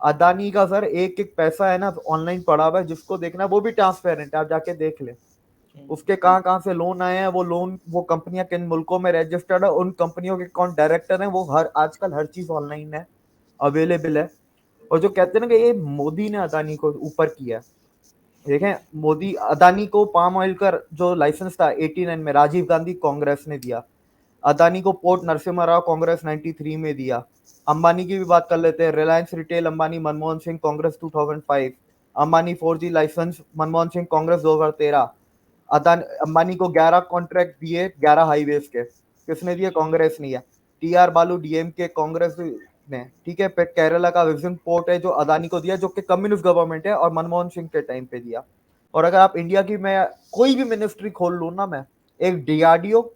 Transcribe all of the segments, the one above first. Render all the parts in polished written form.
अदानी का सर एक एक पैसा है ना ऑनलाइन पड़ा हुआ है, जिसको देखना वो भी ट्रांसपेरेंट है, आप जाके देख ले उसके कहाँ कहाँ से लोन आए हैं, वो लोन वो कंपनियां किन मुल्कों में रजिस्टर्ड है, उन कंपनियों के कौन डायरेक्टर हैं, वो हर आजकल हर चीज ऑनलाइन है, अवेलेबल है। और जो कहते हैं ना कि ये मोदी ने अदानी को ऊपर किया है, देखें मोदी अदानी को पाम ऑयल का जो लाइसेंस था 89 में राजीव गांधी कांग्रेस ने दिया, अदानी को पोर्ट नरसिम्हा राव कांग्रेस 93 में दिया। अंबानी की भी बात कर लेते हैं, Reliance retail Ambani Manmohan Singh Congress 2005, Ambani 4G licence Manmohan Singh Congress 2013, Adani Ambani को 11 कॉन्ट्रैक्ट दिए 11 हाईवेज के, किसने दिए? कांग्रेस ने दिया। टीआर बालू डीएम के कांग्रेस ने, ठीक है। फिर केरला का विजन पोर्ट है जो अदानी को दिया, जो कि कम्युनिस्ट गवर्नमेंट है और मनमोहन सिंह के टाइम पे दिया। और अगर आप इंडिया की मैं कोई भी मिनिस्ट्री खोल लू ना, मैं एक डीआरडीओ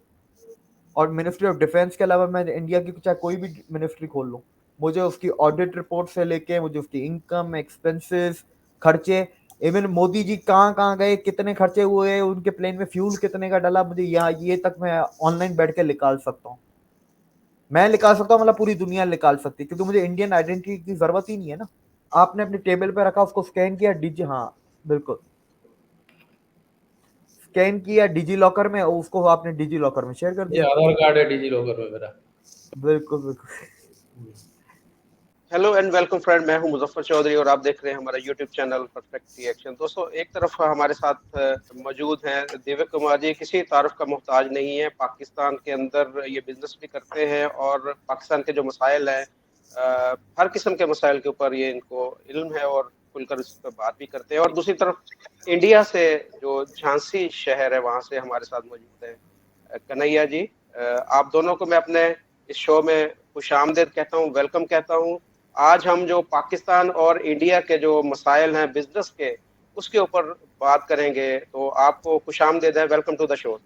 और मिनिस्ट्री ऑफ डिफेंस के अलावा मैं इंडिया की चाहे कोई भी मिनिस्ट्री खोल लूँ, मुझे उसकी ऑडिट रिपोर्ट से लेके मुझे उसकी इनकम एक्सपेंसेस खर्चे, इवन मोदी जी कहाँ कहाँ गए, कितने खर्चे हुए, उनके प्लेन में फ्यूल कितने का डला, मुझे यहाँ ये तक मैं ऑनलाइन बैठ के निकाल सकता हूँ। मैं निकाल सकता हूँ, मतलब पूरी दुनिया निकाल सकती है, क्योंकि मुझे इंडियन आइडेंटिटी की जरूरत ही नहीं है ना। आपने अपने टेबल पे रखा, उसको स्कैन किया डिजी, हाँ बिल्कुल, स्कैन किया डिजी लॉकर में, उसको आपने डिजी लॉकर में शेयर कर ये दिया। आधार कार्ड है डिजी लॉकर में मेरा। बिल्कुल बिल्कुल। हेलो एंड वेलकम फ्रेंड, मैं हूं मुजफ्फर चौधरी और आप देख रहे हैं हमारा यूट्यूब चैनल परफेक्ट रिएक्शन। दोस्तों, एक तरफ हमारे साथ मौजूद हैं दिव्य कुमार जी, किसी तारुफ का मोहताज नहीं है, पाकिस्तान के अंदर ये बिजनेस भी करते हैं और पाकिस्तान के जो मसाइल हैं, हर किस्म के मसाइल के ऊपर ये इनको इल्म है और खुलकर इस पर बात भी करते हैं। और दूसरी तरफ इंडिया से जो झांसी शहर है वहां से हमारे साथ मौजूद है कन्हैया जी। आप दोनों को मैं अपने इस शो में खुशामदीद कहता हूँ, वेलकम कहता हूँ। आज हम जो पाकिस्तान और इंडिया के जो मसाइल हैं बिजनेस के, उसके ऊपर बात करेंगे। तो आपको खुशामदीद है, वेलकम टू द शो।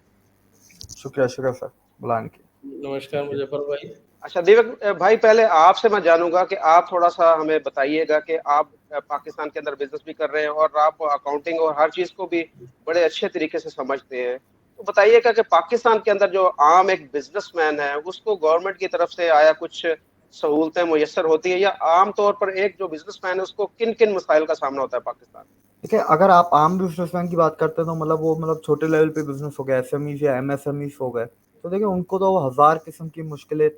शुक्रिया शुक्रिया सर बुलाने के। नमस्कार मुजफ्फर भाई। अच्छा दीपक भाई, पहले आपसे मैं जानूंगा कि आप थोड़ा सा हमें बताइएगा कि आप पाकिस्तान के अंदर बिजनेस भी कर रहे हैं और आप अकाउंटिंग और हर चीज को भी बड़े अच्छे तरीके से समझते हैं। तो बताइएगा कि पाकिस्तान के अंदर जो आम एक बिजनेसमैन है, उसको गवर्नमेंट की तरफ से आया कुछ सहूलतें मुयस्सर होती है, या आम तौर पर एक जो बिजनेसमैन है उसको किन किन मसाइल का सामना होता है पाकिस्तान में? देखिए, अगर आप आम बिजनेसमैन की बात करते हैं तो मतलब वो मतलब छोटे लेवल पे बिजनेस हो गया, एसएमईज या एमएसएमईज हो गए, तो देखिए उनको तो हजार किस्म की मुश्किलें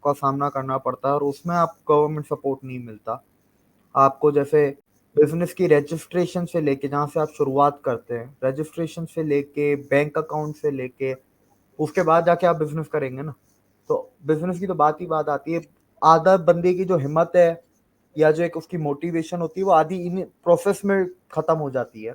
का सामना करना पड़ता है और उसमें आप गवर्नमेंट सपोर्ट नहीं मिलता आपको। जैसे बिजनेस की रजिस्ट्रेशन से लेके, जहाँ से आप शुरुआत करते हैं, रजिस्ट्रेशन से लेके बैंक अकाउंट से लेके, उसके बाद जाके आप बिजनेस करेंगे ना, तो बिजनेस की तो बात ही बात आती है। आधा बंदे की जो हिम्मत है या जो एक उसकी मोटिवेशन होती है, वो आधी इन प्रोसेस में खत्म हो जाती है,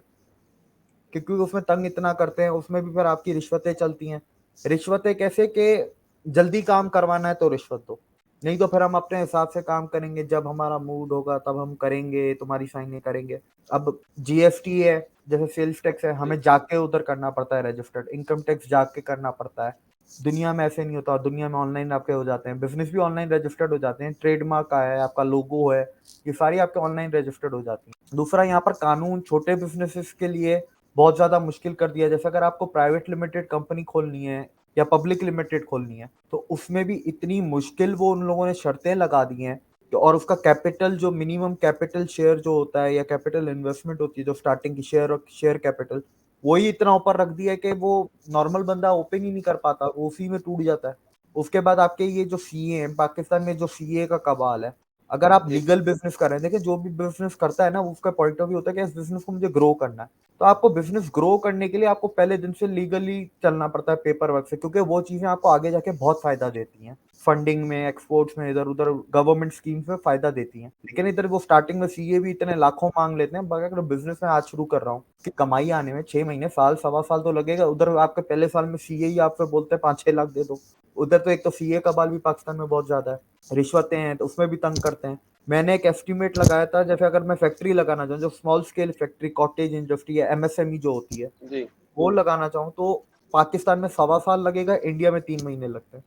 क्योंकि उसमें तंग इतना करते हैं, उसमें भी फिर आपकी रिश्वतें चलती हैं। रिश्वतें कैसे कि जल्दी काम करवाना है तो रिश्वत दो, नहीं तो फिर हम अपने हिसाब से काम करेंगे, जब हमारा मूड होगा तब हम करेंगे, तुम्हारी साइनें करेंगे। अब जीएसटी है, जैसे सेल्स टैक्स है, हमें जाके उधर करना पड़ता है रजिस्टर्ड, इनकम टैक्स जाके करना पड़ता है। दुनिया में ऐसे नहीं होता, दुनिया में ऑनलाइन आपके हो जाते हैं, बिजनेस भी ऑनलाइन रजिस्टर्ड हो जाते हैं, ट्रेडमार्क का है, आपका लोगो है, ये सारी आपके ऑनलाइन रजिस्टर्ड हो जाती है। दूसरा, यहाँ पर कानून छोटे बिजनेसेस के लिए बहुत ज्यादा मुश्किल कर दिया है। जैसे अगर आपको प्राइवेट लिमिटेड कंपनी खोलनी है या पब्लिक लिमिटेड खोलनी है, तो उसमें भी इतनी मुश्किल वो उन लोगों ने शर्तें लगा दी हैं और उसका कैपिटल, जो मिनिमम कैपिटल शेयर जो होता है या कैपिटल इन्वेस्टमेंट होती है, जो स्टार्टिंग की शेयर कैपिटल, वही इतना ऊपर रख दिया है कि वो नॉर्मल बंदा ओपन ही नहीं कर पाता, वो उसी में टूट जाता है। उसके बाद आपके ये जो सीए है पाकिस्तान में, जो सीए का कबाल है। अगर आप लीगल बिजनेस कर रहे हैं, देखिए जो भी बिजनेस करता है ना, उसका पॉइंट ऑफ व्यू होता है कि इस बिजनेस को मुझे ग्रो करना है, तो आपको बिजनेस ग्रो करने के लिए आपको पहले दिन से लीगली चलना पड़ता है पेपर वर्क से, क्योंकि वो चीजें आपको आगे जाके बहुत फायदा देती हैं, फंडिंग में, एक्सपोर्ट्स में, इधर उधर गवर्नमेंट स्कीम्स में फायदा देती हैं। लेकिन इधर वो स्टार्टिंग में सीए भी इतने लाखों मांग लेते हैं, अगर बिजनेस में आज शुरू कर रहा हूँ कि कमाई आने में 6 महीने, साल, सवा साल तो लगेगा, उधर आपके पहले साल में सीए ही आपसे बोलते हैं 5-6 लाख दे दो। उधर तो एक तो सीए का बाल भी पाकिस्तान में बहुत ज्यादा है, रिश्वतें हैं तो उसमें भी तंग करते हैं। मैंने एक एस्टिमेट लगाया था, जैसे अगर मैं फैक्ट्री लगाना चाहूँ, जो small scale factory, cottage industry है, एमएसएमई जो होती है, जी। वो लगाना चाहूँ तो पाकिस्तान में सवा साल लगेगा, इंडिया में 3 महीने लगते हैं,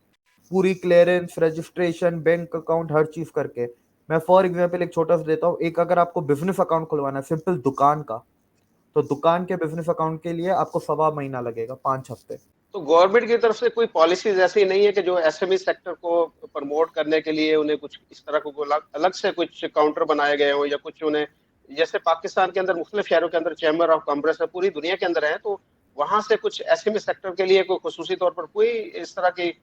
पूरी क्लियरेंस, रजिस्ट्रेशन, बैंक अकाउंट, हर चीज करके। मैं फॉर एग्जाम्पल एक छोटा सा देता हूँ, एक अगर आपको बिजनेस अकाउंट खुलवाना है सिंपल दुकान का, तो दुकान के बिजनेस अकाउंट के लिए आपको सवा महीना लगेगा, 5 हफ्ते। तो गवर्नमेंट की तरफ से कोई पॉलिसीज ऐसी नहीं है कि जो एसएमई सेक्टर को प्रमोट करने के लिए उन्हें कुछ इस तरह को अलग अलग से कुछ काउंटर बनाए गए हो, या कुछ उन्हें, जैसे पाकिस्तान के अंदर मुख्तलिफ शहरों के अंदर चैम्बर ऑफ कॉमर्स है, पूरी दुनिया के अंदर है, तो वहां से कुछ एसएमई सेक्टर के लिए कोई खुसूसी तौर पर कोई इस तरह की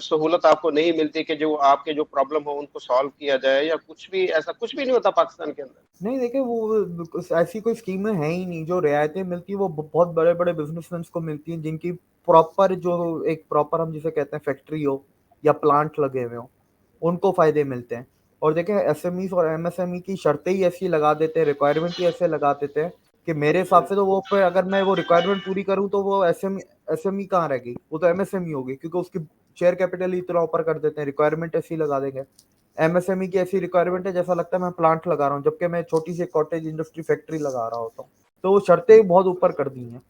सहूलत आपको नहीं मिलती कि जो आपके जो प्रॉब्लम हो उनको सॉल्व किया जाए, या कुछ भी ऐसा कुछ भी नहीं होता पाकिस्तान के अंदर? नहीं देखिए, वो ऐसी कोई स्कीमें है ही नहीं। जो रियायतें मिलती है वो बहुत बड़े बड़े बिजनेसमैन को मिलती हैं, जिनकी प्रॉपर जो एक प्रॉपर हम जिसे कहते हैं फैक्ट्री हो या प्लांट लगे हुए हो, उनको फायदे मिलते हैं। और देखें, एसएमई और एमएसएमई की शर्तें ही ऐसी लगा देते हैं, रिक्वायरमेंट ही ऐसे लगा देते हैं कि मेरे हिसाब से तो वो पे अगर मैं वो रिक्वायरमेंट पूरी करूं तो वो एसएमई कहाँ रहेगी, वो तो एमएसएमई होगी, क्योंकि उसकी शेयर कैपिटल ही इतना ऊपर कर देते हैं, रिक्वायरमेंट ऐसी लगा देंगे। एमएसएमई की ऐसी रिक्वायरमेंट है जैसा लगता है मैं प्लांट लगा रहा हूँ, जबकि मैं छोटी सी कॉटेज इंडस्ट्री फैक्ट्री लगा रहा होता हूँ। तो वो शर्तें बहुत ऊपर कर दी हैं।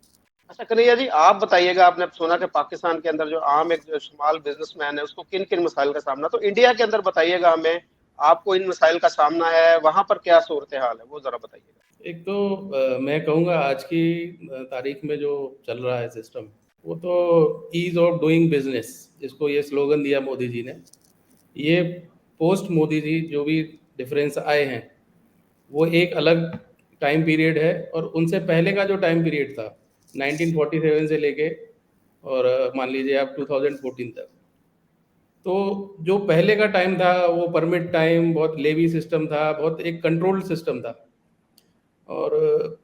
अच्छा कन्हैया जी, आप बताइएगा, आपने सुना कि पाकिस्तान के अंदर जो आम एक जो स्मॉल बिजनेसमैन है उसको किन किन मसाइल का सामना, तो इंडिया के अंदर बताइएगा हमें, आपको इन मसाइल का सामना है, वहां पर क्या सूरत हाल है, वो जरा बताइएगा। एक तो मैं कहूँगा आज की तारीख में जो चल रहा है सिस्टम, वो तो ईज ऑफ डूइंग बिजनेस, जिसको ये स्लोगन दिया मोदी जी ने, ये पोस्ट मोदी जी जो भी डिफरेंस आए हैं वो एक अलग टाइम पीरियड है, और उनसे पहले का जो टाइम पीरियड था 1947 से लेके और मान लीजिए आप 2014 तक, तो जो पहले का टाइम था वो परमिट टाइम, बहुत लेवी सिस्टम था, बहुत एक कंट्रोल्ड सिस्टम था। और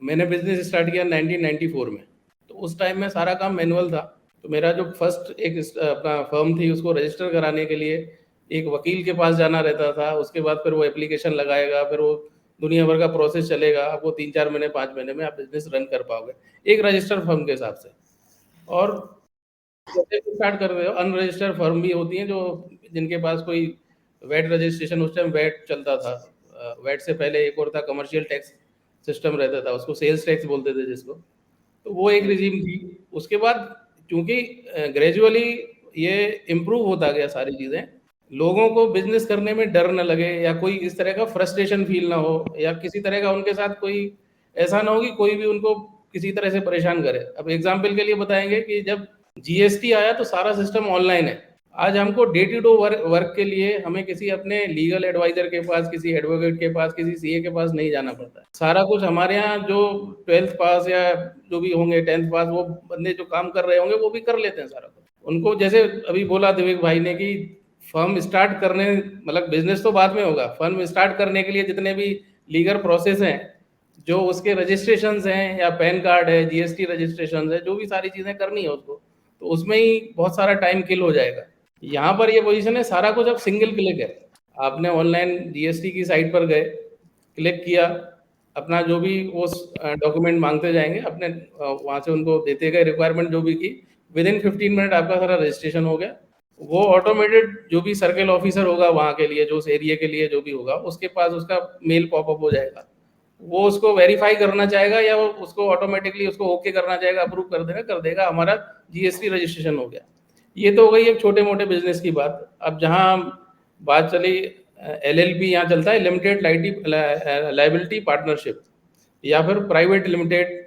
मैंने बिजनेस स्टार्ट किया 1994 में, तो उस टाइम में सारा काम मैनुअल था। तो मेरा जो फर्स्ट एक अपना फर्म थी, उसको रजिस्टर कराने के लिए एक वकील के पास जाना रहता था, उसके बाद फिर वो एप्लीकेशन लगाएगा, फिर वो दुनिया भर का प्रोसेस चलेगा, आपको 3-4 महीने 5 महीने में आप बिजनेस रन कर पाओगे एक रजिस्टर्ड फर्म के हिसाब से। और जैसे स्टार्ट कर रहे हो, अनरजिस्टर्ड फर्म भी होती हैं जो जिनके पास कोई वैट रजिस्ट्रेशन, उस टाइम वैट चलता था, वैट से पहले एक और था कमर्शियल टैक्स सिस्टम रहता था, उसको सेल्स टैक्स बोलते थे जिसको, तो वो एक रिजीम थी। उसके बाद चूंकि ग्रेजुअली ये इम्प्रूव होता गया सारी चीज़ें, लोगों को बिजनेस करने में डर न लगे, या कोई इस तरह का फ्रस्ट्रेशन फील ना हो, या किसी तरह का उनके साथ कोई ऐसा ना हो कि कोई भी उनको किसी तरह से परेशान करे। अब एग्जाम्पल के लिए बताएंगे कि जब जीएसटी आया तो सारा सिस्टम ऑनलाइन है। आज हमको डे टू डे वर्क के लिए हमें किसी अपने लीगल एडवाइजर के पास, किसी एडवोकेट के पास, किसी सीए के पास नहीं जाना पड़ता है। सारा कुछ हमारे यहाँ जो 12th पास या जो भी होंगे 10th पास, वो बंदे जो काम कर रहे होंगे वो भी कर लेते हैं सारा कुछ। उनको जैसे अभी बोला दिवेक भाई ने कि फर्म स्टार्ट करने, मतलब बिजनेस तो बाद में होगा, फर्म स्टार्ट करने के लिए जितने भी लीगल प्रोसेस हैं, जो उसके रजिस्ट्रेशन हैं, या पैन कार्ड है, जीएसटी रजिस्ट्रेशन है, जो भी सारी चीजें करनी है उसको, तो उसमें ही बहुत सारा टाइम किल हो जाएगा। यहाँ पर ये पोजीशन है, सारा कुछ अब सिंगल क्लिक है। आपने ऑनलाइन जीएसटी की साइट पर गए, क्लिक किया, अपना जो भी वो डॉक्यूमेंट मांगते जाएंगे, अपने वहाँ से उनको देते गए रिक्वायरमेंट जो भी की, विद इन 15 मिनट आपका सारा रजिस्ट्रेशन हो गया। वो ऑटोमेटेड जो भी सर्कल ऑफिसर होगा वहाँ के लिए, जो उस एरिया के लिए जो भी होगा, उसके पास उसका मेल पॉपअप हो जाएगा, वो उसको वेरीफाई करना चाहेगा, या वो उसको ऑटोमेटिकली उसको ओके करना चाहेगा, अप्रूव कर देगा, हमारा जीएसटी रजिस्ट्रेशन हो गया। ये तो हो गई एक छोटे मोटे बिजनेस की बात। अब जहाँ बात चली एलएलपी, यहाँ चलता है लिमिटेड लाइबिलिटी पार्टनरशिप, या फिर प्राइवेट लिमिटेड।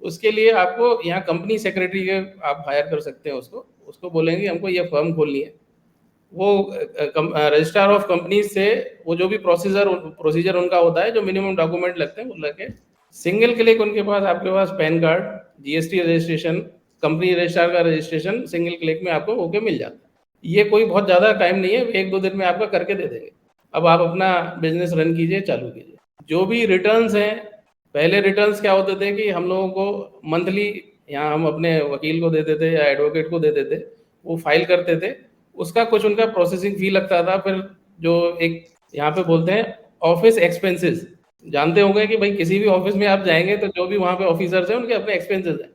उसके लिए आपको यहाँ कंपनी सेक्रेटरी के आप हायर कर सकते हैं, उसको बोलेंगे हमको ये फर्म खोलनी है, वो रजिस्ट्रार ऑफ कंपनीज से वो जो भी प्रोसीजर उनका होता है, जो मिनिमम डॉक्यूमेंट लगते हैं वो लगे, सिंगल क्लिक उनके पास, आपके पास PAN card, GST registration, company registrar का रजिस्ट्रेशन सिंगल क्लिक में आपको होके मिल जाता है। ये कोई बहुत ज़्यादा टाइम नहीं है, 1-2 दिन में आपका करके दे देंगे। अब आप अपना बिजनेस रन कीजिए, चालू कीजिए। जो भी रिटर्न्स हैं, पहले रिटर्न्स क्या होते थे कि हम लोगों को मंथली यहाँ हम अपने वकील को देते थे या एडवोकेट को देते थे, वो फाइल करते थे, उसका कुछ उनका प्रोसेसिंग फी लगता था। फिर जो एक यहाँ पे बोलते हैं ऑफिस एक्सपेंसेस, जानते होंगे कि भाई किसी भी ऑफिस में आप जाएंगे तो जो भी वहाँ पे ऑफिसर्स हैं उनके अपने एक्सपेंसेस हैं,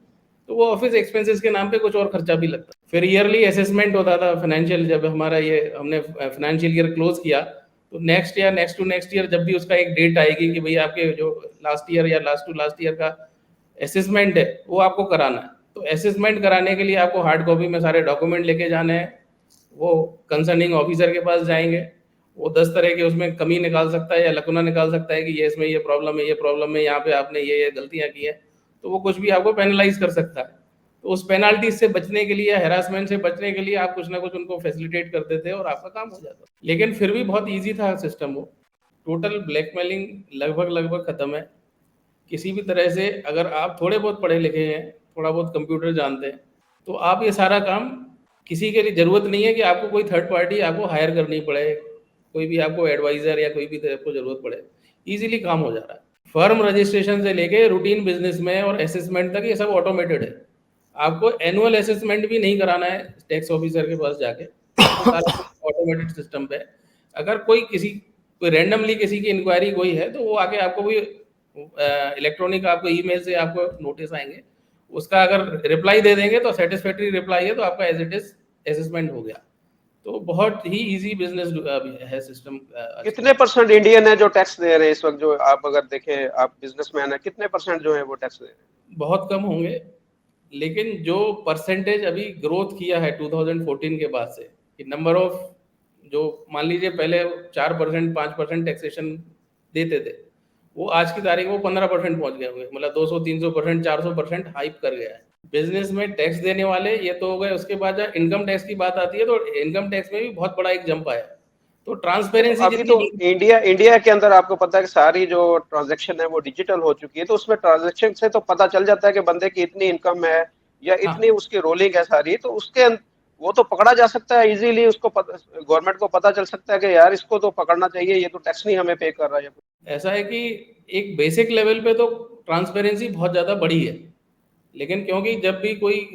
तो वो ऑफिस एक्सपेंसेस के नाम पे कुछ और खर्चा भी लगता है। फिर ईयरली असेसमेंट होता था फाइनेंशियल, जब हमारा ये हमने फाइनेंशियल ईयर क्लोज किया तो next year, next to next year जब भी उसका एक डेट आएगी कि भाई आपके जो लास्ट ईयर या लास्ट टू लास्ट ईयर का असेसमेंट है वो आपको कराना है, तो असेसमेंट कराने के लिए आपको हार्ड कॉपी में सारे डॉक्यूमेंट लेके जाने हैं। वो कंसर्निंग ऑफिसर के पास जाएंगे, वो 10 तरह के उसमें कमी निकाल सकता है या लकुना निकाल सकता है कि ये इसमें ये प्रॉब्लम है, ये प्रॉब्लम है, यहाँ पे आपने ये गलतियाँ की है, तो वो कुछ भी आपको पेनलाइज कर सकता है। तो उस पेनाल्टी से बचने के लिए, हैरासमेंट से बचने के लिए आप कुछ ना कुछ उनको फैसिलिटेट करते थे और आपका काम हो जाता। लेकिन फिर भी बहुत ईजी था सिस्टम वो। टोटल ब्लैकमेलिंग लगभग लगभग खत्म है। किसी भी तरह से अगर आप थोड़े बहुत पढ़े लिखे हैं, थोड़ा बहुत कंप्यूटर जानते हैं, तो आप ये सारा काम, किसी के लिए ज़रूरत नहीं है कि आपको कोई थर्ड पार्टी आपको हायर करनी पड़े, कोई भी आपको एडवाइज़र या कोई भी आपको ज़रूरत पड़े, ईज़िली काम हो जा रहा है। फर्म रजिस्ट्रेशन से लेके रूटीन बिजनेस में और असेसमेंट तक ये सब ऑटोमेटेड है। आपको एनुअल असेसमेंट भी नहीं कराना है टैक्स ऑफिसर के पास जाके, वो सारा ऑटोमेटेड सिस्टम पे है। अगर कोई रैंडमली किसी की इंक्वायरी कोई है तो वो आके आपको कोई इलेक्ट्रॉनिक आपको ईमेल से आपको नोटिस आएंगे, उसका अगर रिप्लाई दे देंगे तो सेटिस्फैक्ट्री रिप्लाई है तो आपका एज इट इज असेसमेंट हो गया। तो बहुत ही इजी बिजनेस है सिस्टम कितने परसेंट इंडियन है जो टैक्स दे रहे हैं इस वक्त? जो आप अगर देखें, आप बिजनेसमैन है, कितने परसेंट जो है वो टैक्स दे रहे हैं? बहुत कम होंगे, लेकिन जो परसेंटेज अभी ग्रोथ किया है 2014 के बाद से, कि नंबर ऑफ, जो मान लीजिए पहले 4% 5% टैक्सेशन देते थे, वो आज की तारीख में 15% पहुंच गए होंगे। मतलब 200 300% 400% हाइप कर गया है बिजनेस में टैक्स देने वाले। ये तो हो गए। उसके बाद जब इनकम टैक्स की बात आती है तो इनकम टैक्स में भी बहुत बड़ा एक जंप आया। तो नहीं, तो ट्रांसपेरेंसी अभी जितनी तो इंडिया इंडिया के अंदर आपको पता है कि सारी जो ट्रांजैक्शन है वो डिजिटल हो चुकी है, तो उसमें ट्रांजैक्शन से तो पता चल जाता है कि बंदे की इतनी इनकम है या इतनी हाँ, उसकी रोलिंग है सारी, तो वो तो पकड़ा जा सकता है इजीली। उसको गवर्नमेंट को पता चल सकता है कि यार इसको तो पकड़ना चाहिए, ये तो टैक्स नहीं हमें पे कर रहा है। ऐसा है कि एक बेसिक लेवल पे तो ट्रांसपेरेंसी बहुत ज़्यादा बढ़ी है, लेकिन क्योंकि जब भी कोई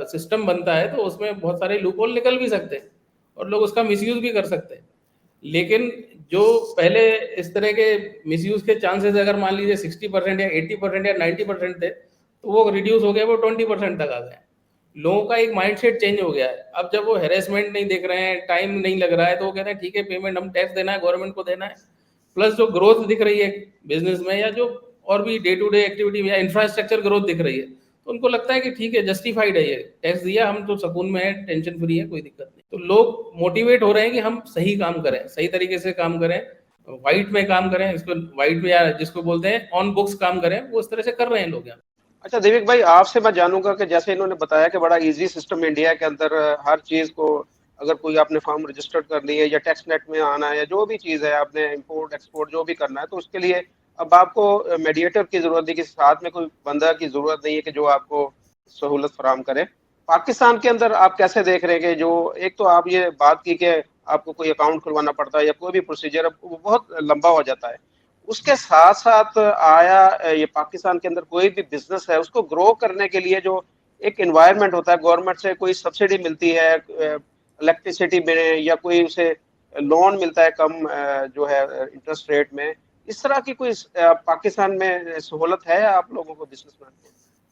सिस्टम बनता है तो उसमें बहुत सारे लूपहोल निकल भी सकते हैं और लोग उसका मिसयूज भी कर सकते हैं। लेकिन जो पहले इस तरह के मिसयूज के चांसेस अगर मान लीजिए 60% या 80% या 90% थे, तो वो रिड्यूस हो गए, वो 20% तक आ गए। लोगों का एक माइंडसेट चेंज हो गया है। अब जब वो हेरेसमेंट नहीं देख रहे हैं, टाइम नहीं लग रहा है, तो वो कहते हैं ठीक है, पेमेंट हम टैक्स देना है, गवर्नमेंट को देना है, प्लस जो ग्रोथ दिख रही है बिजनेस में या जो और भी डे टू डे एक्टिविटी में या इंफ्रास्ट्रक्चर ग्रोथ दिख रही है, तो उनको लगता है कि ठीक है, जस्टिफाइड है, ये टैक्स दिया, हम तो सुकून में है, टेंशन फ्री है, कोई दिक्कत नहीं। तो लोग मोटिवेट हो रहे हैं कि हम सही काम करें, सही तरीके से काम करें, व्हाइट में काम करें, इसको व्हाइट में या जिसको बोलते हैं ऑन बुक्स काम करें, वो इस तरह से कर रहे हैं लोग यहाँ। अच्छा देविक भाई, आपसे मैं जानूंगा कि जैसे इन्होंने बताया कि बड़ा इजी सिस्टम इंडिया के अंदर, हर चीज को, अगर कोई आपने फॉर्म रजिस्टर्ड करनी है या टैक्स नेट में आना है या जो भी चीज है, आपने इंपोर्ट एक्सपोर्ट जो भी करना है, तो उसके लिए अब आपको मीडिएटर की जरूरत नहीं, कि साथ में कोई बंदा की जरूरत नहीं है कि जो आपको सहूलत फराहम करे। पाकिस्तान के अंदर आप कैसे देख रहे हैं कि जो, एक तो आप ये बात की कि आपको कोई अकाउंट खुलवाना पड़ता है या कोई भी प्रोसीजर वो बहुत लंबा हो जाता है, उसके साथ साथ आया ये पाकिस्तान के अंदर कोई भी बिजनेस है उसको ग्रो करने के लिए जो एक एनवायरनमेंट होता है, गवर्नमेंट से कोई सब्सिडी मिलती है इलेक्ट्रिसिटी में, या कोई उसे लोन मिलता है कम जो है इंटरेस्ट रेट में, इस तरह की कोई पाकिस्तान में सहूलत है आप लोगों को, बिजनेसमैन को?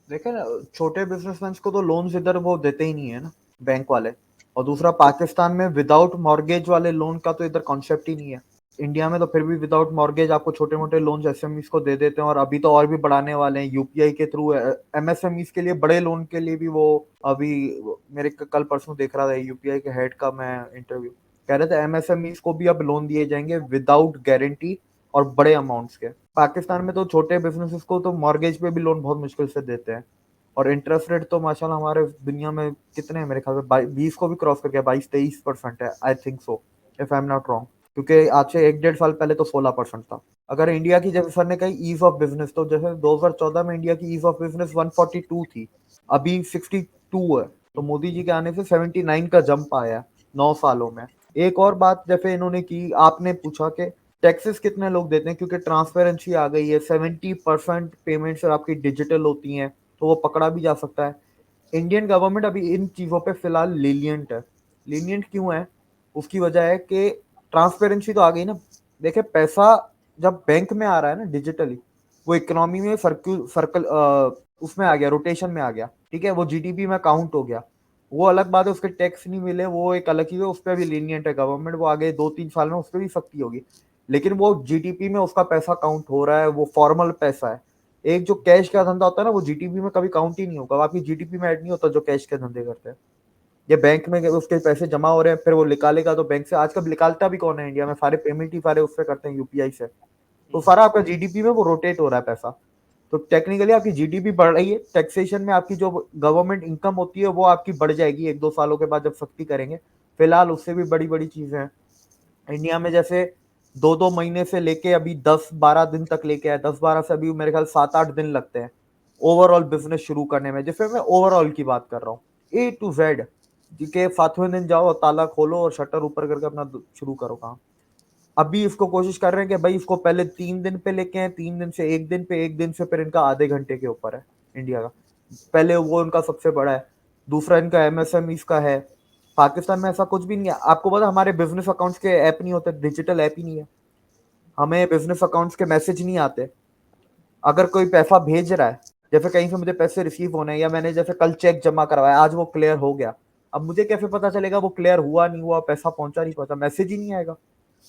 देखे ना, छोटे बिजनेसमैन को तो लोन्स इधर वो देते ही नहीं है ना, बैंक वाले। और दूसरा, पाकिस्तान में विदाउट मॉर्गेज वाले लोन का तो इधर कॉन्सेप्ट ही नहीं है। इंडिया में तो फिर भी विदाउट मॉर्गेज आपको छोटे मोटे लोन्स एसएमईज को दे देते हैं, और अभी तो और भी बढ़ाने वाले हैं यूपीआई के थ्रू। एमएसएमईज के लिए, बड़े लोन के लिए भी वो अभी, मेरे कल परसों देख रहा था यूपीआई के हेड का मैं इंटरव्यू, कह रहे थे एमएसएमईज को भी अब लोन दिए जाएंगे विदाउट गारंटी और बड़े अमाउंट्स के। पाकिस्तान में तो छोटे बिजनेसेस को तो मॉर्गेज पे भी लोन बहुत मुश्किल से देते हैं, और इंटरेस्ट रेट तो माशाल्लाह हमारे दुनिया में कितने हैं, मेरे ख्याल में 20 को भी क्रॉस कर गया, 22-23% है, I think so, if I am not wrong. क्योंकि आज से 1-1.5 साल पहले तो 16% था। अगर इंडिया की, जैसे सर ने कही ईज ऑफ बिजनेस, तो जैसे 2014 में इंडिया की ईज ऑफ बिजनेस 142 थी, अभी 62 है। तो मोदी जी के आने से 79 का जंप आया 9 सालों में। एक और बात जैसे इन्होंने की, आपने पूछा कि टैक्सेस कितने लोग देते हैं, क्योंकि ट्रांसपेरेंसी आ गई है, 70% पेमेंट्स आपकी डिजिटल होती हैं, तो वो पकड़ा भी जा सकता है। इंडियन गवर्नमेंट अभी इन चीज़ों पे फिलहाल लीनियंट है। लीनियंट क्यों है? उसकी वजह है कि ट्रांसपेरेंसी तो आ गई ना। देखिए, पैसा जब बैंक में आ रहा है ना डिजिटली, वो इकोनॉमी में सर्कल उसमें आ गया, रोटेशन में आ गया, ठीक है, वो जीडीपी में काउंट हो गया। वो अलग बात है, उसके टैक्स नहीं मिले, वो एक अलग चीज है, उस पर भी लीनियंट है गवर्नमेंट, वो आगे 2-3 साल में उस पर भी सख्ती होगी। लेकिन वो जीडीपी में उसका पैसा काउंट हो रहा है, वो फॉर्मल पैसा है। एक जो कैश का धंधा होता है ना, वो जीडीपी में कभी काउंट ही नहीं होगा, आपकी जीडीपी में ऐड नहीं होता जो कैश के धंधे करते हैं। ये बैंक में उसके पैसे जमा हो रहे हैं, फिर वो निकालेगा तो बैंक से, आजकल निकालता भी कौन है इंडिया में, सारे पेमेंट ही सारे उससे करते हैं, यूपीआई से। तो सारा आपका जीडीपी में वो रोटेट हो रहा है पैसा। तो टेक्निकली आपकी जीडीपी बढ़ रही है, टैक्सेशन में आपकी जो गवर्नमेंट इनकम होती है वो आपकी बढ़ जाएगी 1-2 सालों के बाद जब सख्ती करेंगे। फिलहाल उससे भी बड़ी बड़ी चीजें हैं इंडिया में, जैसे 2-2 महीने से लेके अभी 10-12 दिन तक लेके आए, 10-12 से अभी मेरे ख्याल 7-8 दिन लगते हैं ओवरऑल बिजनेस शुरू करने में, जिसमें मैं ओवरऑल की बात कर रहा हूँ, ए टू जेड, के 7वें दिन जाओ ताला खोलो और शटर ऊपर करके अपना शुरू करो काम। अभी इसको कोशिश कर रहे हैं कि भाई इसको पहले 3 दिन पे लेके आए, 3 दिन से 1 दिन पे, 1 दिन से फिर इनका आधे घंटे के ऊपर है इंडिया का। पहले वो इनका सबसे बड़ा है। दूसरा इनका एमएसएमई का है। पाकिस्तान में ऐसा कुछ भी नहीं है। आपको पता हमारे बिजनेस अकाउंट्स के ऐप नहीं होते, डिजिटल ऐप ही नहीं है, हमें बिजनेस अकाउंट्स के मैसेज नहीं आते। अगर कोई पैसा भेज रहा है, जैसे कहीं से मुझे पैसे रिसीव होने हैं, या मैंने जैसे कल चेक जमा करवाया, आज वो क्लियर हो गया, अब मुझे कैसे पता चलेगा वो क्लियर हुआ नहीं हुआ, पैसा पहुंचा नहीं पहुंचा? मैसेज ही नहीं आएगा,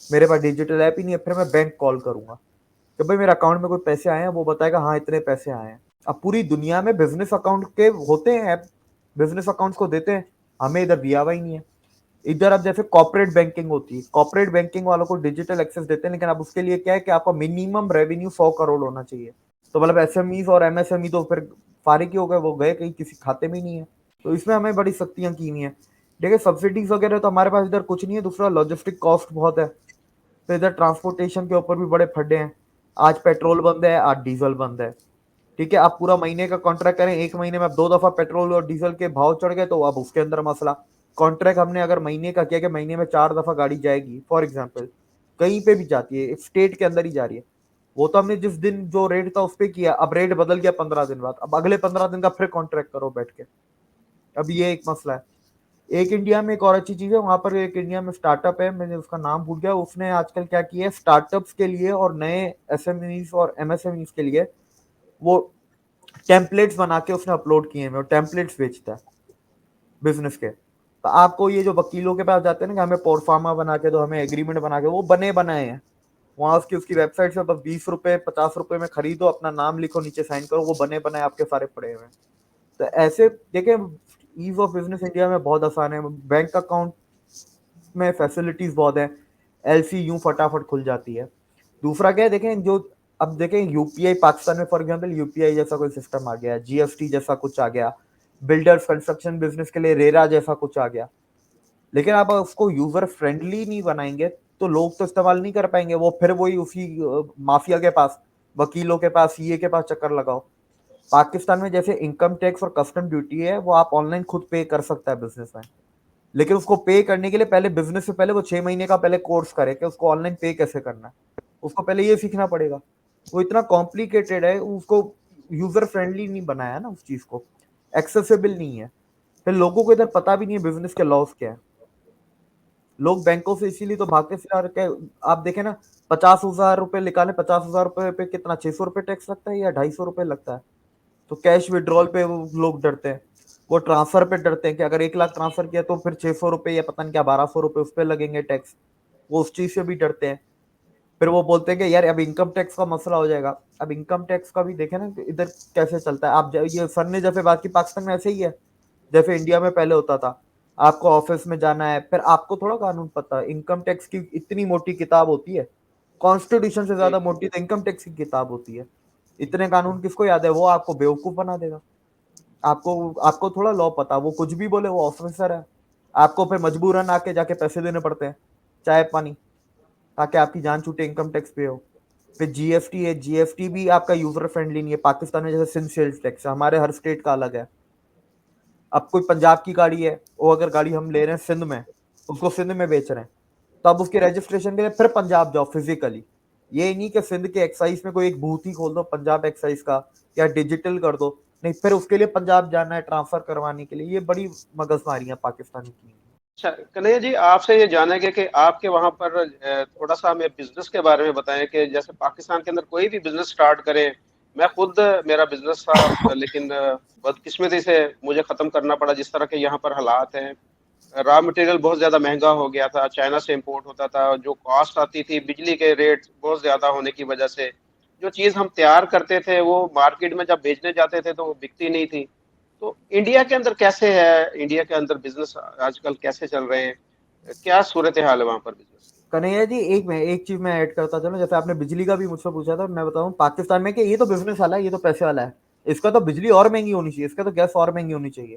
मेरे पास डिजिटल ऐप ही नहीं है। फिर मैं बैंक कॉल करूंगा कि भाई मेरे अकाउंट में कोई पैसे आए हैं, वो बताएगा हाँ इतने पैसे आए हैं। अब पूरी दुनिया में बिजनेस अकाउंट के होते हैं ऐप, बिजनेस अकाउंट्स को देते हैं, हमें इधर दिया हुआ ही नहीं है। इधर अब जैसे कॉर्पोरेट बैंकिंग होती है, कॉर्पोरेट बैंकिंग वालों को डिजिटल एक्सेस देते हैं, लेकिन अब उसके लिए क्या है कि आपका मिनिमम रेवेन्यू 100 करोड़ होना चाहिए। तो मतलब एसएमई और एमएसएमई तो फिर फारिग ही हो गए, वो गए कहीं, किसी खाते में ही नहीं है। तो इसमें हमें बड़ी सख्तियां की हुई हैं। देखिए सब्सिडीज वगैरह तो हमारे पास इधर कुछ नहीं है, दूसरा लॉजिस्टिक कॉस्ट बहुत है, तो इधर ट्रांसपोर्टेशन के ऊपर भी बड़े फड्डे हैं। आज पेट्रोल बंद है, आज डीजल बंद है। ठीक है, आप पूरा महीने का कॉन्ट्रैक्ट करें, 1 महीने में अब 2 दफा पेट्रोल और डीजल के भाव चढ़ गए, तो अब उसके अंदर मसला। कॉन्ट्रैक्ट हमने अगर महीने का किया कि महीने में 4 दफा गाड़ी जाएगी, फॉर एग्जाम्पल कहीं पे भी जाती है, स्टेट के अंदर ही जा रही है, वो तो हमने जिस दिन जो रेट था उस पर किया, अब रेट बदल गया 15 दिन बाद, अब अगले 15 दिन का फिर कॉन्ट्रैक्ट करो बैठ के। अब ये एक मसला है। एक इंडिया में एक और अच्छी चीज है, वहां पर एक इंडिया में स्टार्टअप है, मैंने उसका नाम भूल गया, उसने आजकल क्या किया है स्टार्टअप्स के लिए और नए एसएमईज और एमएसएमईज के लिए, वो टेम्पलेट्स बना के उसने अपलोड किए हैं, और टेम्पलेट्स बेचता है बिजनेस के। तो आपको ये जो वकीलों के पास जाते हैं ना कि हमें प्रोफार्मा बना के दो, हमें एग्रीमेंट बना के, वो बने बनाए हैं वहां, उसकी वेबसाइट से बस 20 रुपए 50 रुपए में खरीदो, अपना नाम लिखो, नीचे साइन करो, वो बने बनाए आपके सारे पड़े हुए हैं। तो ऐसे देखिए ईज ऑफ बिजनेस इंडिया में बहुत आसान है। बैंक अकाउंट में फैसिलिटीज बहुत है, एलसी यूं फटाफट खुल जाती है। दूसरा क्या है, देखें जो अब देखें यूपीआई पाकिस्तान में फॉर एग्जांपल यूपीआई जैसा कोई सिस्टम आ गया, जीएसटी जैसा कुछ आ गया, बिल्डर्स कंस्ट्रक्शन बिजनेस के लिए रेरा जैसा कुछ आ गया, लेकिन आप उसको यूजर फ्रेंडली नहीं बनाएंगे तो लोग तो इस्तेमाल नहीं कर पाएंगे, वो फिर वही उसी माफिया के पास, वकीलों के पास, सीए के पास चक्कर लगाओ। पाकिस्तान में जैसे इनकम टैक्स और कस्टम ड्यूटी है, वो आप ऑनलाइन खुद पे कर सकता है बिजनेसमैन, लेकिन उसको पे करने के लिए पहले बिजनेस से पहले वो 6 महीने का पहले कोर्स करे कि उसको ऑनलाइन पे कैसे करना है, उसको पहले ये सीखना पड़ेगा। वो इतना कॉम्प्लिकेटेड है, उसको यूजर फ्रेंडली नहीं बनाया ना, उस चीज को एक्सेसिबल नहीं है। फिर लोगों को इधर पता भी नहीं है बिजनेस के लॉस क्या है, लोग बैंकों से इसीलिए तो भागते फिर यार के। आप देखें ना, 50,000 रुपए निकाले, 50,000 रुपए पे कितना 600 रुपए टैक्स लगता है या 250 रुपए लगता है। तो कैश विड्रॉल पे वो लोग डरते हैं, वो ट्रांसफर पे डरते हैं कि अगर 1 लाख ट्रांसफर किया तो फिर 600 रुपए या पता नहीं क्या 1200 रुपए उस पर लगेंगे टैक्स, वो उस चीज से भी डरते हैं। फिर वो बोलते हैं कि यार अब इनकम टैक्स का मसला हो जाएगा। अब इनकम टैक्स का भी देखे ना कि इधर कैसे चलता है। आप ये सर ने जैसे बात की, पाकिस्तान में ऐसे ही है जैसे इंडिया में पहले होता था। आपको ऑफिस में जाना है, फिर आपको थोड़ा कानून पता है, इनकम टैक्स की इतनी मोटी किताब होती है, कॉन्स्टिट्यूशन से ज्यादा मोटी तो इनकम टैक्स की किताब होती है। इतने कानून किसको याद है, वो आपको बेवकूफ बना देगा। आपको आपको थोड़ा लॉ पता, वो कुछ भी बोले, वो ऑफिसर है। आपको फिर मजबूरन आके जाके पैसे देने पड़ते हैं, चाय पानी, ताकि आपकी जान छूटे, इनकम टैक्स पे हो। फिर जीएसटी है, जीएसटी भी आपका यूजर फ्रेंडली नहीं है। पाकिस्तान में जैसे सिंध सेल्स टैक्स है, हमारे हर स्टेट का अलग है। अब कोई पंजाब की गाड़ी है, वो अगर गाड़ी हम ले रहे हैं सिंध में, उसको सिंध में बेच रहे हैं, तो अब उसके रजिस्ट्रेशन के लिए फिर पंजाब जाओ फिजिकली। ये नहीं कि सिंध के एक्साइज में कोई एक बूथ ही खोल दो पंजाब एक्साइज का, या डिजिटल कर दो, नहीं, फिर उसके लिए पंजाब जाना है ट्रांसफर करवाने के लिए। ये बड़ी मगजमारी है पाकिस्तानी की। अच्छा कन्हैया जी, आपसे ये जानेंगे कि आपके वहाँ पर थोड़ा सा हमें बिजनेस के बारे में बताएं कि जैसे पाकिस्तान के अंदर कोई भी बिजनेस स्टार्ट करें। मैं खुद मेरा बिजनेस था, लेकिन बदकिस्मती से मुझे खत्म करना पड़ा, जिस तरह के यहाँ पर हालात हैं। रॉ मटेरियल बहुत ज्यादा महंगा हो गया था, चाइना से इंपोर्ट होता था, जो कॉस्ट आती थी बिजली के रेट बहुत ज्यादा होने की वजह से जो चीज हम तैयार करते थे वो मार्केट में जब बेचने जाते थे तो वो बिकती नहीं थी। तो इंडिया के अंदर कैसे है, इंडिया के अंदर बिजनेस आजकल कैसे चल रहे हैं, क्या सूरत हाल है वहां पर बिजनेस कन्हैया जी, एक चीज मैं ऐड करता चलूं, जैसे आपने बिजली का भी मुझसे पूछा था, मैं बताऊं पाकिस्तान में कि ये तो बिजनेस वाला है, ये तो पैसे वाला है, इसका तो बिजली और महंगी होनी चाहिए, इसका तो गैस और महंगी होनी चाहिए,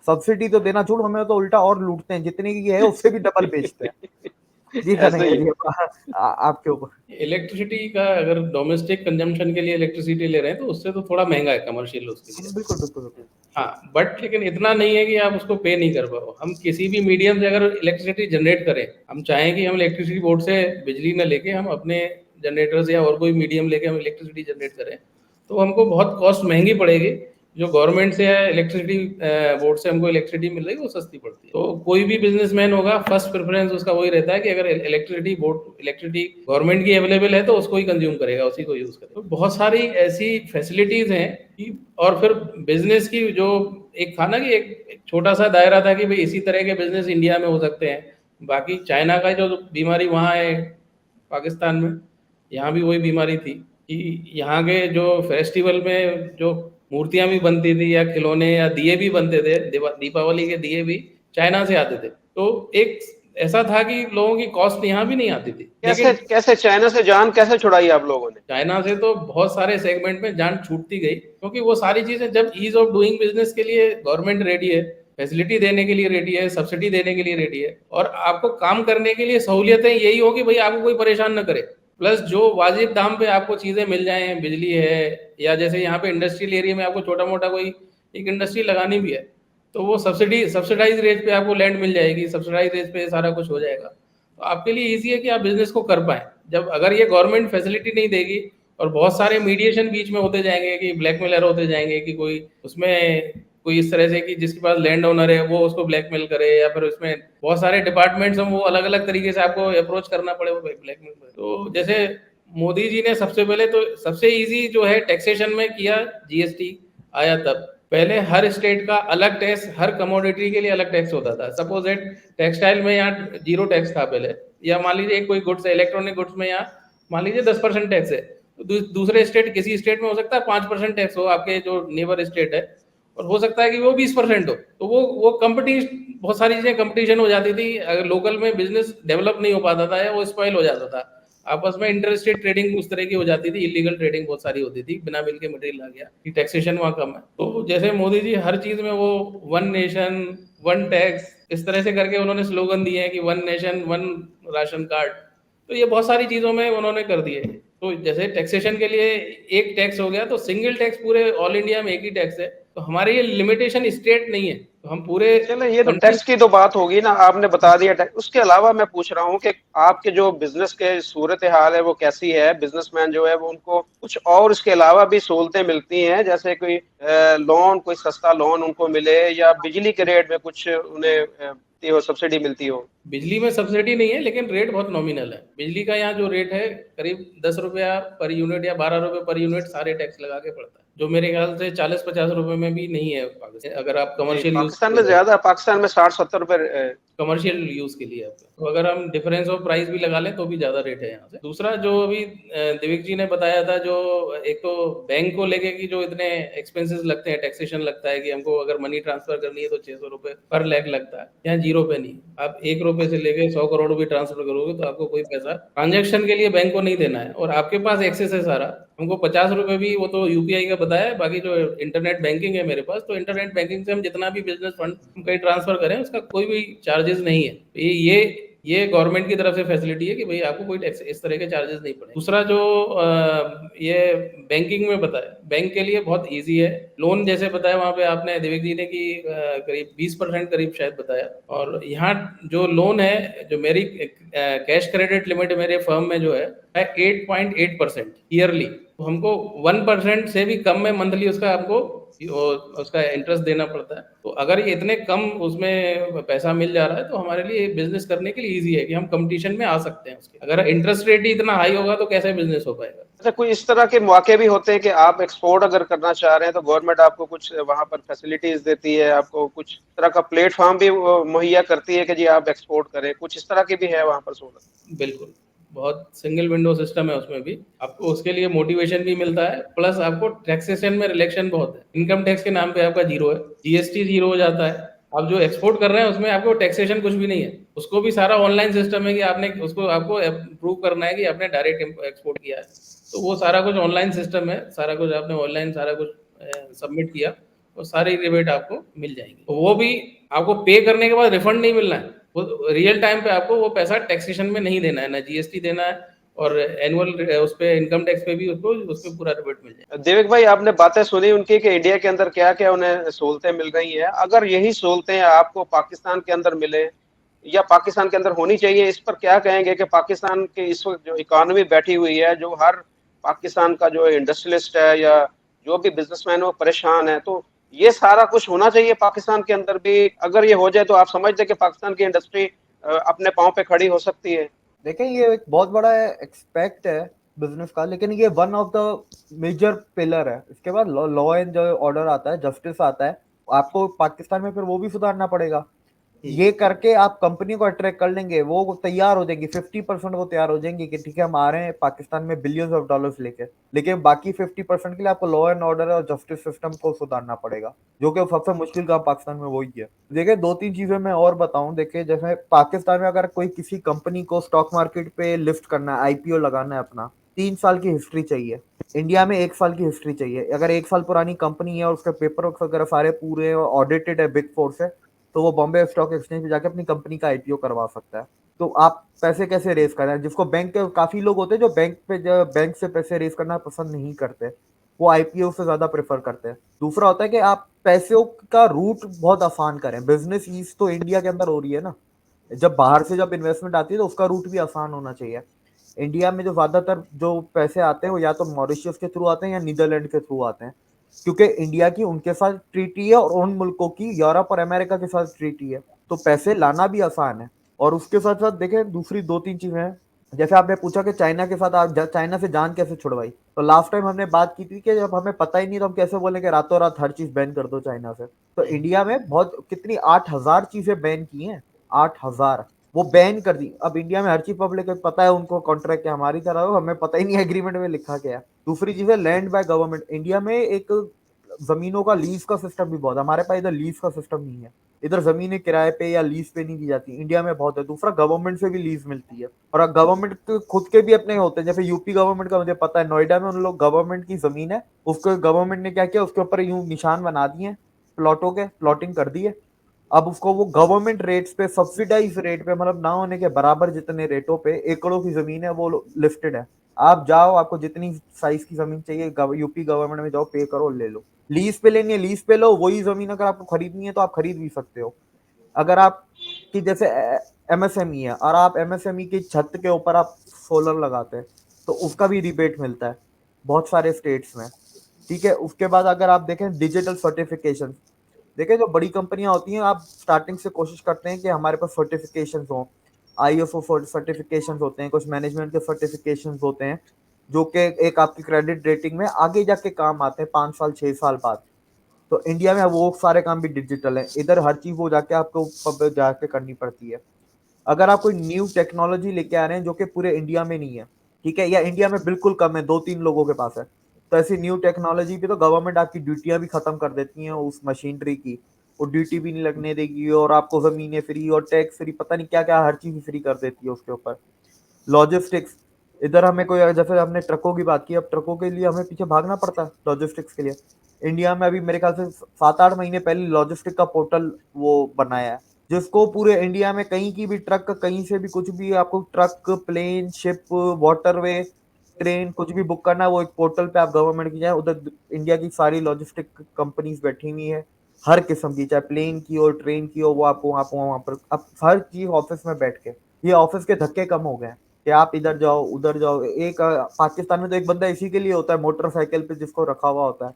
सब्सिडी तो देना छोड़, हमें तो उल्टा और लूटते हैं, जितने की है उससे भी डबल बेचते हैं। जी ऐसे कन्हैया ही जी, आपके ऊपर। इलेक्ट्रिसिटी का अगर डोमेस्टिक कंजम्पशन के लिए इलेक्ट्रिसिटी ले रहे हैं तो उससे तो थोड़ा महंगा है कमर्शियल उसके लिए। बिल्कुल बिल्कुल बिल्कुल। हाँ, बट लेकिन इतना नहीं है कि आप उसको पे नहीं कर पाओ। हम किसी भी मीडियम से अगर इलेक्ट्रिसिटी जनरेट करें, हम चाहें कि हम इलेक्ट्रिसिटी बोर्ड से बिजली न लेके हम अपने जनरेटर से या और कोई मीडियम लेके हम इलेक्ट्रिसिटी जनरेट करें, तो हमको बहुत कॉस्ट महंगी पड़ेगी। जो गवर्नमेंट से है इलेक्ट्रिसिटी बोर्ड से हमको इलेक्ट्रिसिटी मिल रही है वो सस्ती पड़ती है। तो कोई भी बिजनेसमैन होगा, फर्स्ट प्रेफरेंस उसका वही रहता है कि अगर इलेक्ट्रिसिटी गवर्नमेंट की अवेलेबल है तो उसको ही कंज्यूम करेगा, उसी को यूज करेगा। तो बहुत सारी ऐसी फैसिलिटीज हैं कि, और फिर बिजनेस की जो एक था ना कि एक छोटा सा दायरा था कि भाई इसी तरह के बिजनेस इंडिया में हो सकते हैं। बाकी चाइना का जो बीमारी वहाँ है पाकिस्तान में, यहाँ भी वही बीमारी थी कि यहाँ के जो फेस्टिवल में जो मूर्तियां भी बनती थी या खिलौने या दिए भी बनते थे, दीपावली के दिए भी चाइना से आते थे। तो एक ऐसा था कि लोगों की कॉस्ट यहाँ भी नहीं आती थी, कैसे लेकिन कैसे चाइना से जान कैसे छुड़ाई आप लोगों ने? चाइना से तो बहुत सारे सेगमेंट में जान छूटती गई, क्योंकि वो सारी चीजें जब ईज ऑफ डूइंग बिजनेस के लिए गवर्नमेंट रेडी है, फैसिलिटी देने के लिए रेडी है, सब्सिडी देने के लिए रेडी है, और आपको काम करने के लिए सहूलियतें यही हो कि भाई आपको कोई परेशान न करे, प्लस जो वाजिब दाम पे आपको चीजें मिल जाएं, बिजली है, या जैसे यहाँ पे इंडस्ट्रियल एरिया में आपको छोटा मोटा कोई एक इंडस्ट्री लगानी भी है तो वो सब्सिडाइज रेट पे आपको लैंड मिल जाएगी, सब्सिडाइज रेट पे सारा कुछ हो जाएगा। तो आपके लिए ईजी है कि आप बिजनेस को कर पाए। जब अगर ये गवर्नमेंट फैसिलिटी नहीं देगी और बहुत सारे मीडिएशन बीच में होते जाएंगे कि ब्लैकमेलर होते जाएंगे कि कोई उसमें कोई इस तरह से कि जिसके पास लैंड ओनर है वो उसको ब्लैकमेल करे, या फिर उसमें बहुत सारे डिपार्टमेंट्स हैं वो अलग अलग तरीके से आपको अप्रोच करना पड़े वो ब्लैकमेल करे। तो जैसे मोदी जी ने सबसे पहले तो सबसे इजी जो है टैक्सेशन में किया, जीएसटी आया तब। पहले हर स्टेट का अलग टैक्स, हर कमोडिटी के लिए अलग टैक्स होता था। सपोज एट टेक्सटाइल में यहाँ 0 टैक्स था पहले, या मान लीजिए कोई गुड्स है, इलेक्ट्रॉनिक गुड्स में यहाँ मान लीजिए 10% टैक्स है, तो दूसरे स्टेट, किसी स्टेट में हो सकता है 5% टैक्स हो, आपके जो नेबर स्टेट है, और हो सकता है कि वो 20% हो। तो वो कंपटीशन, बहुत सारी चीजें कंपटीशन हो जाती थी, अगर लोकल में बिजनेस डेवलप नहीं हो पाता था या वो स्पॉइल हो जाता था, आपस में इंटरस्टेट ट्रेडिंग उस तरह की हो जाती थी, इलीगल ट्रेडिंग बहुत सारी होती थी, बिना बिल के मटेरियल आ गया कि टैक्सेशन वहाँ कम है। तो जैसे मोदी जी हर चीज में वो वन नेशन वन टैक्स इस तरह से करके उन्होंने स्लोगन दिए हैं कि one nation one ration card, तो ये बहुत सारी चीजों में उन्होंने कर दिए। तो जैसे टैक्सेशन के लिए एक टैक्स हो गया, तो सिंगल टैक्स पूरे ऑल इंडिया में एक ही टैक्स है, तो हमारे ये लिमिटेशन स्टेट नहीं है, तो हम पूरे चलो ये तो कंट्री। टैक्स की तो बात होगी ना, आपने बता दिया टैक्स। उसके अलावा मैं पूछ रहा हूँ कि आपके जो बिजनेस के सूरत हाल है वो कैसी है? बिजनेसमैन जो है वो उनको कुछ और इसके अलावा भी सहूलतें मिलती हैं, जैसे कोई लोन, कोई सस्ता लोन उनको मिले, या बिजली के रेट में कुछ उन्हें हो, सब्सिडी मिलती हो? बिजली में सब्सिडी नहीं है, लेकिन रेट बहुत नॉमिनल है। बिजली का यहाँ जो रेट है करीब 10 रुपया पर यूनिट या 12 रुपये पर यूनिट सारे टैक्स लगा के पड़ता है, जो मेरे ख्याल से 40-50 रुपए में भी नहीं है पाकिस्तान, अगर आप नहीं, कमर्शियल यूज पाकिस्तान में ज्यादा, पाकिस्तान में 60-70 रुपए। कमर्शियल यूज के लिए आपका, तो अगर हम डिफरेंस ऑफ प्राइस भी लगा लें तो भी ज्यादा रेट है यहाँ से। दूसरा जो अभी दिविक जी ने बताया था, जो एक तो बैंक को लेके कि जो इतने एक्सपेंसेस लगते हैं, टैक्सेशन लगता है कि हमको अगर मनी ट्रांसफर करनी है तो 600 रुपए पर लाख लगता है, यहाँ 0 पे नहीं, आप 1 रुपए से लेके 100 करोड़ भी ट्रांसफर करोगे तो आपको कोई पैसा ट्रांजेक्शन के लिए बैंक को नहीं देना है, और आपके पास एक्सेस है सारा। हमको 50 रुपए भी, वो तो यूपीआई का बताया है, बाकी जो इंटरनेट बैंकिंग है मेरे पास, तो इंटरनेट बैंकिंग से हम जितना भी बिजनेस फंड कहीं ट्रांसफर करें उसका कोई भी चार्जेस नहीं है। ये गवर्नमेंट की तरफ से फैसिलिटी है कि भाई आपको कोई टैक्स इस तरह के चार्जेस नहीं पड़े। दूसरा जो ये बैंकिंग में बताया, बैंक के लिए बहुत इजी है। लोन जैसे बताया वहां पे आपने, दिव्य जी ने कि करीब 20% करीब शायद बताया, और यहाँ जो लोन है, जो मेरी कैश क्रेडिट लिमिट मेरे फर्म में जो है 8.8% ईयरली, तो हमको 1% से भी कम में मंथली उसका हमको उसका इंटरेस्ट देना पड़ता है। तो अगर ये इतने कम उसमें पैसा मिल जा रहा है तो हमारे लिए बिजनेस करने के लिए इजी है कि हम कंपटीशन में आ सकते हैं उसके। अगर इंटरेस्ट रेट ही इतना हाई होगा तो कैसे बिजनेस हो पाएगा। अच्छा, कोई इस तरह के मौके भी होते हैं कि आप एक्सपोर्ट अगर करना चाह रहे हैं तो गवर्नमेंट आपको कुछ वहां पर फैसिलिटीज देती है, आपको कुछ तरह का प्लेटफॉर्म भी मुहैया करती है कि जी आप एक्सपोर्ट करें, कुछ इस तरह की भी है वहां पर सहूलत? बिल्कुल, बहुत सिंगल विंडो सिस्टम है उसमें भी, आपको उसके लिए मोटिवेशन भी मिलता है, प्लस आपको टैक्सेशन में रिलेक्शन बहुत है। इनकम टैक्स के नाम पे आपका 0 है, जीएसटी 0 हो जाता है, आप जो एक्सपोर्ट कर रहे हैं उसमें आपको टैक्सेशन कुछ भी नहीं है, उसको भी सारा ऑनलाइन सिस्टम है कि आपने उसको आपको प्रूव करना है कि आपने डायरेक्ट एक्सपोर्ट किया है, तो वो सारा कुछ ऑनलाइन सिस्टम है, सारा कुछ आपने ऑनलाइन सारा कुछ सबमिट किया और सारी रिबेट आपको मिल जाएंगी। तो वो भी आपको पे करने के बाद रिफंड नहीं मिलना है, वो रियल टाइम पे आपको वो पैसा टैक्सेशन में नहीं देना है, ना जीएसटी देना है, और एनुअल उस पे इनकम टैक्स पे भी उसको उसमें पूरा रिबेट मिल जाएगा। देविक भाई, आपने बातें सुनी उनकी कि इंडिया के अंदर क्या क्या उन्हें सहूलतें मिल रही हैं। अगर यही सहूलतें आपको पाकिस्तान के अंदर मिले या पाकिस्तान के अंदर होनी चाहिए, इस पर क्या कहेंगे कि पाकिस्तान की इस वक्त जो इकोनॉमी बैठी हुई है, जो हर पाकिस्तान का जो इंडस्ट्रियलिस्ट है या जो भी बिजनेसमैन है वो परेशान है, तो ये सारा कुछ होना चाहिए पाकिस्तान के अंदर भी। अगर ये हो जाए तो आप समझते कि पाकिस्तान की इंडस्ट्री अपने पाँव पे खड़ी हो सकती है? देखें, ये एक बहुत बड़ा एक्सपेक्ट है बिजनेस का, लेकिन ये one of the major pillar है। इसके बाद लॉ एंड जो ऑर्डर आता है, जस्टिस आता है, आपको पाकिस्तान में फिर वो भी सुधारना पड़ेगा। ये करके आप कंपनी को अट्रैक्ट कर लेंगे, वो तैयार हो जाएंगी, 50% वो तैयार हो जाएंगी कि ठीक है हम आ रहे हैं पाकिस्तान में बिलियंस ऑफ डॉलर्स लेके। लेकिन बाकी 50% के लिए आपको लॉ एंड ऑर्डर और जस्टिस सिस्टम को सुधारना पड़ेगा, जो कि सबसे मुश्किल काम पाकिस्तान में वही है। देखिए, दो तीन चीजें मैं और बताऊं। देखिए, जैसे पाकिस्तान में अगर कोई किसी कंपनी को स्टॉक मार्केट पे लिस्ट करना है, आईपीओ लगाना है अपना, 3 साल की हिस्ट्री चाहिए। इंडिया में 1 साल की हिस्ट्री चाहिए। अगर 1 साल पुरानी कंपनी है और उसके पेपर वगैरह सारे पूरे ऑडिटेड है बिग फोर से, तो वो बॉम्बे स्टॉक एक्सचेंज पे जाके अपनी कंपनी का आईपीओ करवा सकता है। तो आप पैसे कैसे रेज कर रहे हैं? जिसको बैंक के काफी लोग होते हैं जो बैंक से पैसे रेज करना पसंद नहीं करते, वो आईपीओ से ज्यादा प्रेफर करते हैं। दूसरा होता है कि आप पैसों का रूट बहुत आसान करें। बिजनेस ईज तो इंडिया के अंदर हो रही है ना, जब बाहर से जब इन्वेस्टमेंट आती है तो उसका रूट भी आसान होना चाहिए। इंडिया में जो ज्यादातर जो पैसे आते हैं वो या तो मॉरिशस के थ्रू आते हैं या नीदरलैंड के थ्रू आते हैं, क्योंकि इंडिया की उनके साथ ट्रीटी है और उन मुल्कों की यूरोप और अमेरिका के साथ ट्रीटी है, तो पैसे लाना भी आसान है। और उसके साथ साथ देखें, दूसरी दो तीन चीजें हैं। जैसे आपने पूछा कि चाइना के साथ आप चाइना से जान कैसे छुड़वाई, तो लास्ट टाइम हमने बात की थी कि जब हमें पता ही नहीं तो हम कैसे बोले कि रातों रात हर चीज बैन कर दो चाइना से। तो इंडिया में बहुत कितनी 8,000 चीजें बैन की हैं, 8,000 वो बैन कर दी। अब इंडिया में हर चीज पब्लिक है, पता है उनको कॉन्ट्रैक्ट है, हमारी तरह हो, हमें पता ही नहीं एग्रीमेंट में लिखा क्या है। दूसरी चीज है लैंड बाय गवर्नमेंट। इंडिया में एक जमीनों का लीज का सिस्टम भी बहुत है, हमारे पास इधर लीज का सिस्टम नहीं है। इधर जमीनें किराए पे या लीज पे नहीं दी जाती, इंडिया में बहुत है। दूसरा, गवर्नमेंट से भी लीज मिलती है, और गवर्नमेंट के खुद के भी अपने होते हैं। जैसे यूपी गवर्नमेंट का मुझे पता है, नोएडा में उन लोग गवर्नमेंट की जमीन है, उसको गवर्नमेंट ने क्या किया, उसके ऊपर यूं निशान बना दिए प्लॉटों के, प्लॉटिंग कर दी है। अब उसको वो गवर्नमेंट रेट्स पे, सब्सिडाइज रेट पे, मतलब ना होने के बराबर जितने रेटों पे एकड़ों की जमीन है वो लिस्टेड है। आप जाओ, आपको जितनी साइज की जमीन चाहिए यूपी गवर्नमेंट में जाओ, पे करो, ले लो। लीज पे लेनी है, लीज पे लो। वही जमीन अगर आपको खरीदनी है तो आप खरीद भी सकते हो। अगर आप कि जैसे एमएसएमई है और आप एमएसएमई की छत के ऊपर आप सोलर लगाते हैं, तो उसका भी रिबेट मिलता है बहुत सारे स्टेट्स में। ठीक है, उसके बाद अगर आप देखें डिजिटल सर्टिफिकेशन, देखिए जो बड़ी कंपनियां होती हैं, आप स्टार्टिंग से कोशिश करते हैं कि हमारे पास सर्टिफिकेशन हो। आईएसओ सर्टिफिकेशन होते हैं, कुछ मैनेजमेंट के सर्टिफिकेशन होते हैं, जो कि एक आपकी क्रेडिट रेटिंग में आगे जाके काम आते हैं 5 साल 6 साल बाद। तो इंडिया में वो सारे काम भी डिजिटल है। इधर हर चीज वो जाके आपको पब जाके करनी पड़ती है। अगर आप कोई न्यू टेक्नोलॉजी लेके आ रहे हैं जो कि पूरे इंडिया में नहीं है, ठीक है, या इंडिया में बिल्कुल कम है, 2-3 लोगों के पास है, तो ऐसी न्यू टेक्नोलॉजी पे तो गवर्नमेंट आपकी ड्यूटियां भी खत्म कर देती हैं उस मशीनरी की। वो ड्यूटी भी नहीं लगने देगी और आपको जमीनें फ्री और टैक्स फ्री, पता नहीं क्या क्या हर चीज फ्री कर देती है उसके ऊपर। लॉजिस्टिक्स, इधर हमें कोई, जैसे हमने ट्रकों की बात की, अब ट्रकों के लिए हमें पीछे भागना पड़ता है लॉजिस्टिक्स के लिए। इंडिया में अभी मेरे ख्याल से 7-8 महीने पहले लॉजिस्टिक का पोर्टल वो बनाया है, जिसको पूरे इंडिया में कहीं की भी ट्रक, कहीं से भी कुछ भी आपको truck, plane, ship, waterway, train कुछ भी बुक करना है, वो एक पोर्टल पे आप गवर्नमेंट की जाए, उधर इंडिया की सारी लॉजिस्टिक कंपनीज बैठी हुई है, हर किस्म की, चाहे प्लेन की हो, ट्रेन की हो, वो आपको वहां पर अब हर चीज ऑफिस में बैठ के। ये ऑफिस के धक्के कम हो गए हैं कि आप इधर जाओ उधर जाओ। एक पाकिस्तान में तो एक बंदा इसी के लिए होता है, मोटरसाइकिल पे जिसको रखा हुआ होता है,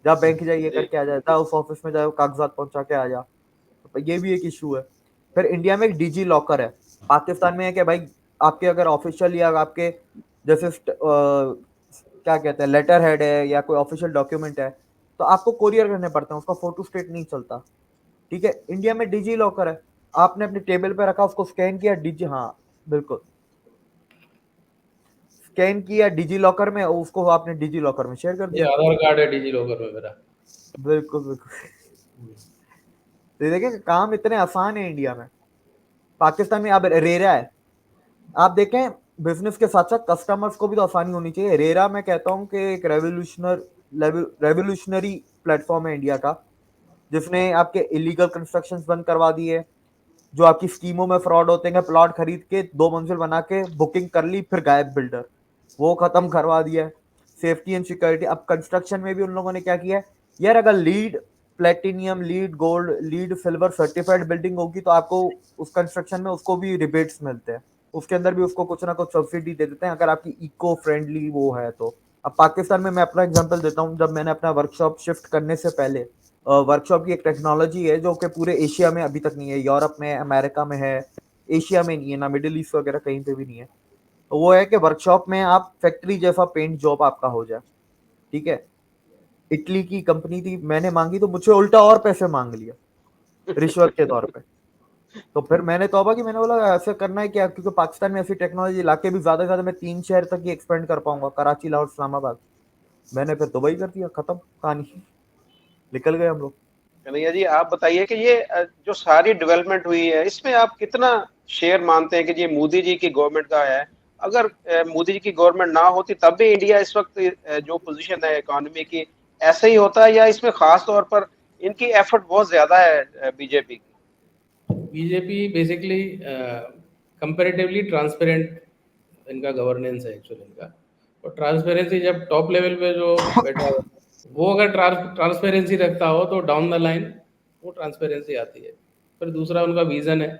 जब बैंक जाइए करके आ जाता है, उस ऑफिस में जाओ, कागजात पहुंचा के आ जा। तो ये भी एक इशू है। फिर इंडिया में एक डिजी लॉकर है। पाकिस्तान में है कि भाई आपके अगर ऑफिशियल या आपके जैसे क्या कहते हैं लेटर हेड है या कोई ऑफिशियल डॉक्यूमेंट है, तो आपको कोरियर करने पड़ते हैं, उसका फोटो स्टेट नहीं चलता। ठीक है, इंडिया में डिजी लॉकर है, आपने अपने टेबल पे रखा, उसको स्कैन किया, डिजी, हाँ बिल्कुल, स्कैन किया डिजी लॉकर में, उसको आपने डिजी लॉकर में शेयर कर ये दिया। आधार कार्ड है डिजी लॉकर में मेरा। बिल्कुल बिल्कुल। तो देखें काम इतने आसान है इंडिया में। पाकिस्तान में अब रेरा है, आप देखें बिजनेस के साथ साथ कस्टमर्स को भी तो आसानी होनी चाहिए। रेरा मैं कहता हूं कि एक रेवोल्यूशनरी प्लेटफॉर्म है इंडिया का, जिसने आपके इलीगल कंस्ट्रक्शंस बंद करवा दिए, जो आपकी स्कीमों में फ्रॉड होते हैं, प्लॉट खरीद के 2 मंजिल बना के बुकिंग कर ली, फिर गायब बिल्डर, वो खत्म करवा दिया है। सेफ्टी एंड सिक्योरिटी, अब कंस्ट्रक्शन में भी उन लोगों ने क्या किया है यार, अगर lead platinum, lead gold, lead silver certified building होगी तो आपको उस कंस्ट्रक्शन में उसको भी रिबेट्स मिलते हैं, उसके अंदर भी उसको कुछ ना कुछ सब्सिडी दे देते हैं अगर आपकी इको फ्रेंडली वो है तो। अब पाकिस्तान में मैं अपना एग्जांपल देता हूँ, जब मैंने अपना वर्कशॉप शिफ्ट करने से पहले, वर्कशॉप की एक टेक्नोलॉजी है जो कि पूरे एशिया में अभी तक नहीं है, यूरोप में, अमेरिका में है, एशिया में नहीं है, ना मिडिल ईस्ट वगैरह कहीं पे भी नहीं है। तो वो है कि वर्कशॉप में आप फैक्ट्री जैसा पेंट जॉब आपका हो जाए, ठीक है। इटली की कंपनी थी, मैंने मांगी तो मुझसे उल्टा और पैसे मांग लिया रिश्वत के तौर पे। तो फिर मैंने तौबा की, मैंने बोला ऐसे करना है क्या, क्योंकि पाकिस्तान में ऐसी टेक्नोलॉजी लाके भी ज्यादा से ज्यादा मैं 3 शहर तक ही एक्सपेंड कर पाऊंगा, कराची, लाहौर, इस्लामाबाद। मैंने फिर दुबई कर दिया, खत्म कहानी, निकल गए हम लोग। कन्हैया जी, आप बताइए कि ये जो सारी डेवलपमेंट हुई है, इसमें आप कितना शेयर मानते हैं कि ये मोदी जी की गवर्नमेंट का है? अगर मोदी जी की गवर्नमेंट ना होती तब भी इंडिया इस वक्त जो पोजीशन है इकोनॉमी की, ऐसे ही होता है, या इसमें खास तौर पर इनकी एफर्ट बहुत ज्यादा है बीजेपी की? बीजेपी बेसिकली कंपैरेटिवली ट्रांसपेरेंट इनका गवर्नेंस है एक्चुअली इनका। और ट्रांसपेरेंसी जब टॉप लेवल पे जो बैठा है वो अगर ट्रांसपेरेंसी रखता हो तो डाउन द लाइन वो ट्रांसपेरेंसी आती है। फिर दूसरा उनका विजन है,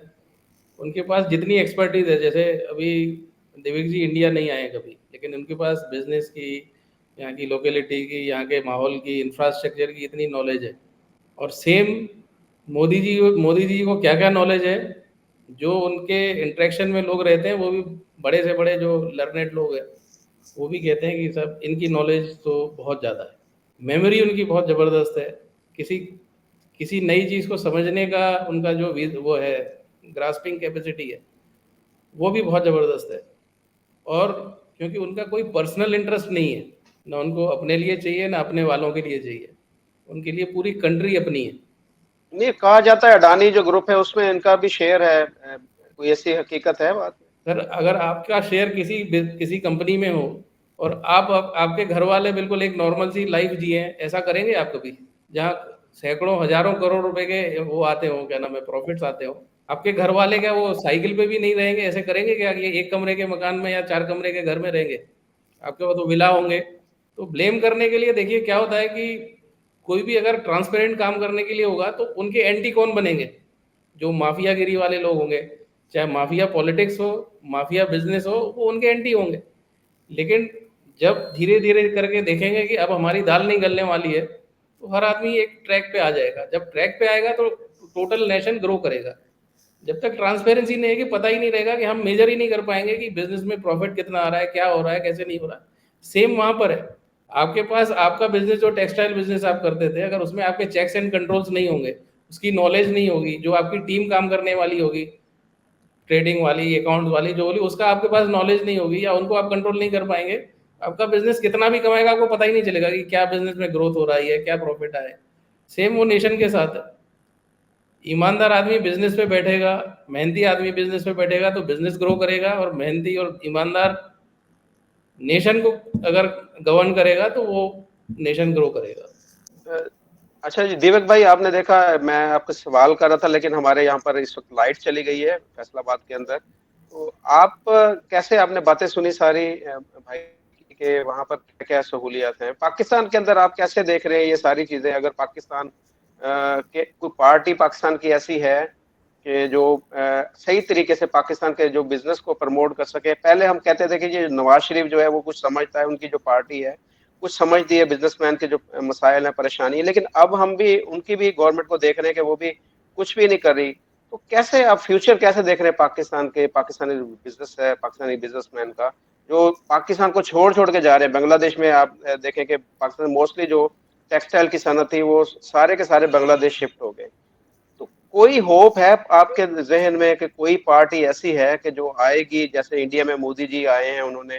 उनके पास जितनी एक्सपर्टीज है, जैसे अभी देविक जी इंडिया नहीं आए कभी, लेकिन उनके पास बिजनेस की, यहाँ की लोकेलिटी की, यहाँ के माहौल की, इंफ्रास्ट्रक्चर की इतनी नॉलेज है। और सेम मोदी जी को क्या क्या नॉलेज है, जो उनके इंटरेक्शन में लोग रहते हैं वो भी बड़े से बड़े जो लर्नेड लोग हैं वो भी कहते हैं कि सब इनकी नॉलेज तो बहुत ज़्यादा है, मेमोरी उनकी बहुत ज़बरदस्त है, किसी किसी नई चीज़ को समझने का उनका जो वो है ग्रास्पिंग कैपेसिटी है वो भी बहुत ज़बरदस्त है। और क्योंकि उनका कोई पर्सनल इंटरेस्ट नहीं है, ना उनको अपने लिए चाहिए ना अपने वालों के लिए चाहिए, उनके लिए पूरी कंट्री अपनी है। नहीं, कहा जाता है अडानी जो ग्रुप है उसमें इनका भी शेयर है, कोई ऐसी हकीकत है बात? सर अगर आपका शेयर किसी कंपनी में हो और आपके घर वाले बिल्कुल एक नॉर्मल सी लाइफ जिए, ऐसा करेंगे आप कभी? जहाँ सैकड़ों हजारों करोड़ रुपए के वो आते हो, क्या नाम है, प्रॉफिट्स आते हो, आपके घर वाले क्या वो साइकिल पे भी नहीं रहेंगे? ऐसे करेंगे क्या कि एक कमरे के मकान में या 4 कमरे के घर में रहेंगे? आपके पास तो विला होंगे। तो ब्लेम करने के लिए देखिए क्या होता है कि कोई भी अगर ट्रांसपेरेंट काम करने के लिए होगा तो उनके एंटी कौन बनेंगे? जो माफियागिरी वाले लोग होंगे, चाहे माफिया पॉलिटिक्स हो, माफिया बिजनेस हो, वो उनके एंटी होंगे। लेकिन जब धीरे धीरे करके देखेंगे कि अब हमारी दाल नहीं गलने वाली है, तो हर आदमी एक ट्रैक पे आ जाएगा। जब ट्रैक पे आएगा तो टोटल नेशन ग्रो करेगा। जब तक ट्रांसपेरेंसी नहीं है कि पता ही नहीं रहेगा, कि हम मेजर ही नहीं कर पाएंगे कि बिजनेस में प्रॉफिट कितना आ रहा है, क्या हो रहा है, कैसे नहीं हो रहा। सेम वहां पर है, आपके पास आपका बिजनेस जो टेक्सटाइल बिजनेस आप करते थे, अगर उसमें आपके चेक्स एंड कंट्रोल्स नहीं होंगे, उसकी नॉलेज नहीं होगी, जो आपकी टीम काम करने वाली होगी, ट्रेडिंग वाली, अकाउंट वाली जो होगी, उसका आपके पास नॉलेज नहीं होगी या उनको आप कंट्रोल नहीं कर पाएंगे, आपका बिजनेस कितना भी कमाएगा आपको पता ही नहीं चलेगा कि क्या बिजनेस में ग्रोथ हो रही है, क्या प्रॉफिट आए। सेम वो नेशन के साथ है। ईमानदार आदमी बिजनेस पे बैठेगा, मेहनती आदमी बिजनेस पे बैठेगा तो बिजनेस ग्रो करेगा, और मेहनती और ईमानदार नेशन को अगर गवर्न करेगा तो वो नेशन ग्रो करेगा। अ, अच्छा जी, दीपक भाई, आपने देखा, मैं आपको सवाल कर रहा था लेकिन हमारे यहाँ पर इस वक्त लाइट चली गई है फैसलाबाद के अंदर। तो आप कैसे, आपने बातें सुनी सारी भाई के वहाँ पर क्या क्या सहूलियात हैं पाकिस्तान के अंदर, आप कैसे देख रहे हैं ये सारी चीजें? अगर पाकिस्तान के कोई पार्टी पाकिस्तान की ऐसी है कि जो सही तरीके से पाकिस्तान के जो बिजनेस को प्रमोट कर सके। पहले हम कहते थे कि ये नवाज शरीफ जो है वो कुछ समझता है, उनकी जो पार्टी है कुछ समझती है बिजनेसमैन के जो मसाइल है, परेशानी है, लेकिन अब हम भी उनकी भी गवर्नमेंट को देख रहे हैं कि वो भी कुछ भी नहीं कर रही। तो कैसे आप फ्यूचर कैसे देख रहे हैं पाकिस्तान के, पाकिस्तानी बिजनेस है, पाकिस्तानी बिजनेसमैन का, जो पाकिस्तान को छोड़ छोड़ के जा रहे हैं? बांग्लादेश में आप देखें कि पाकिस्तान मोस्टली जो टेक्सटाइल की सनत थी वो सारे के सारे बांग्लादेश शिफ्ट हो गए। तो कोई होप है आपके जहन में कि कोई पार्टी ऐसी है कि जो आएगी, जैसे इंडिया में मोदी जी आए हैं, उन्होंने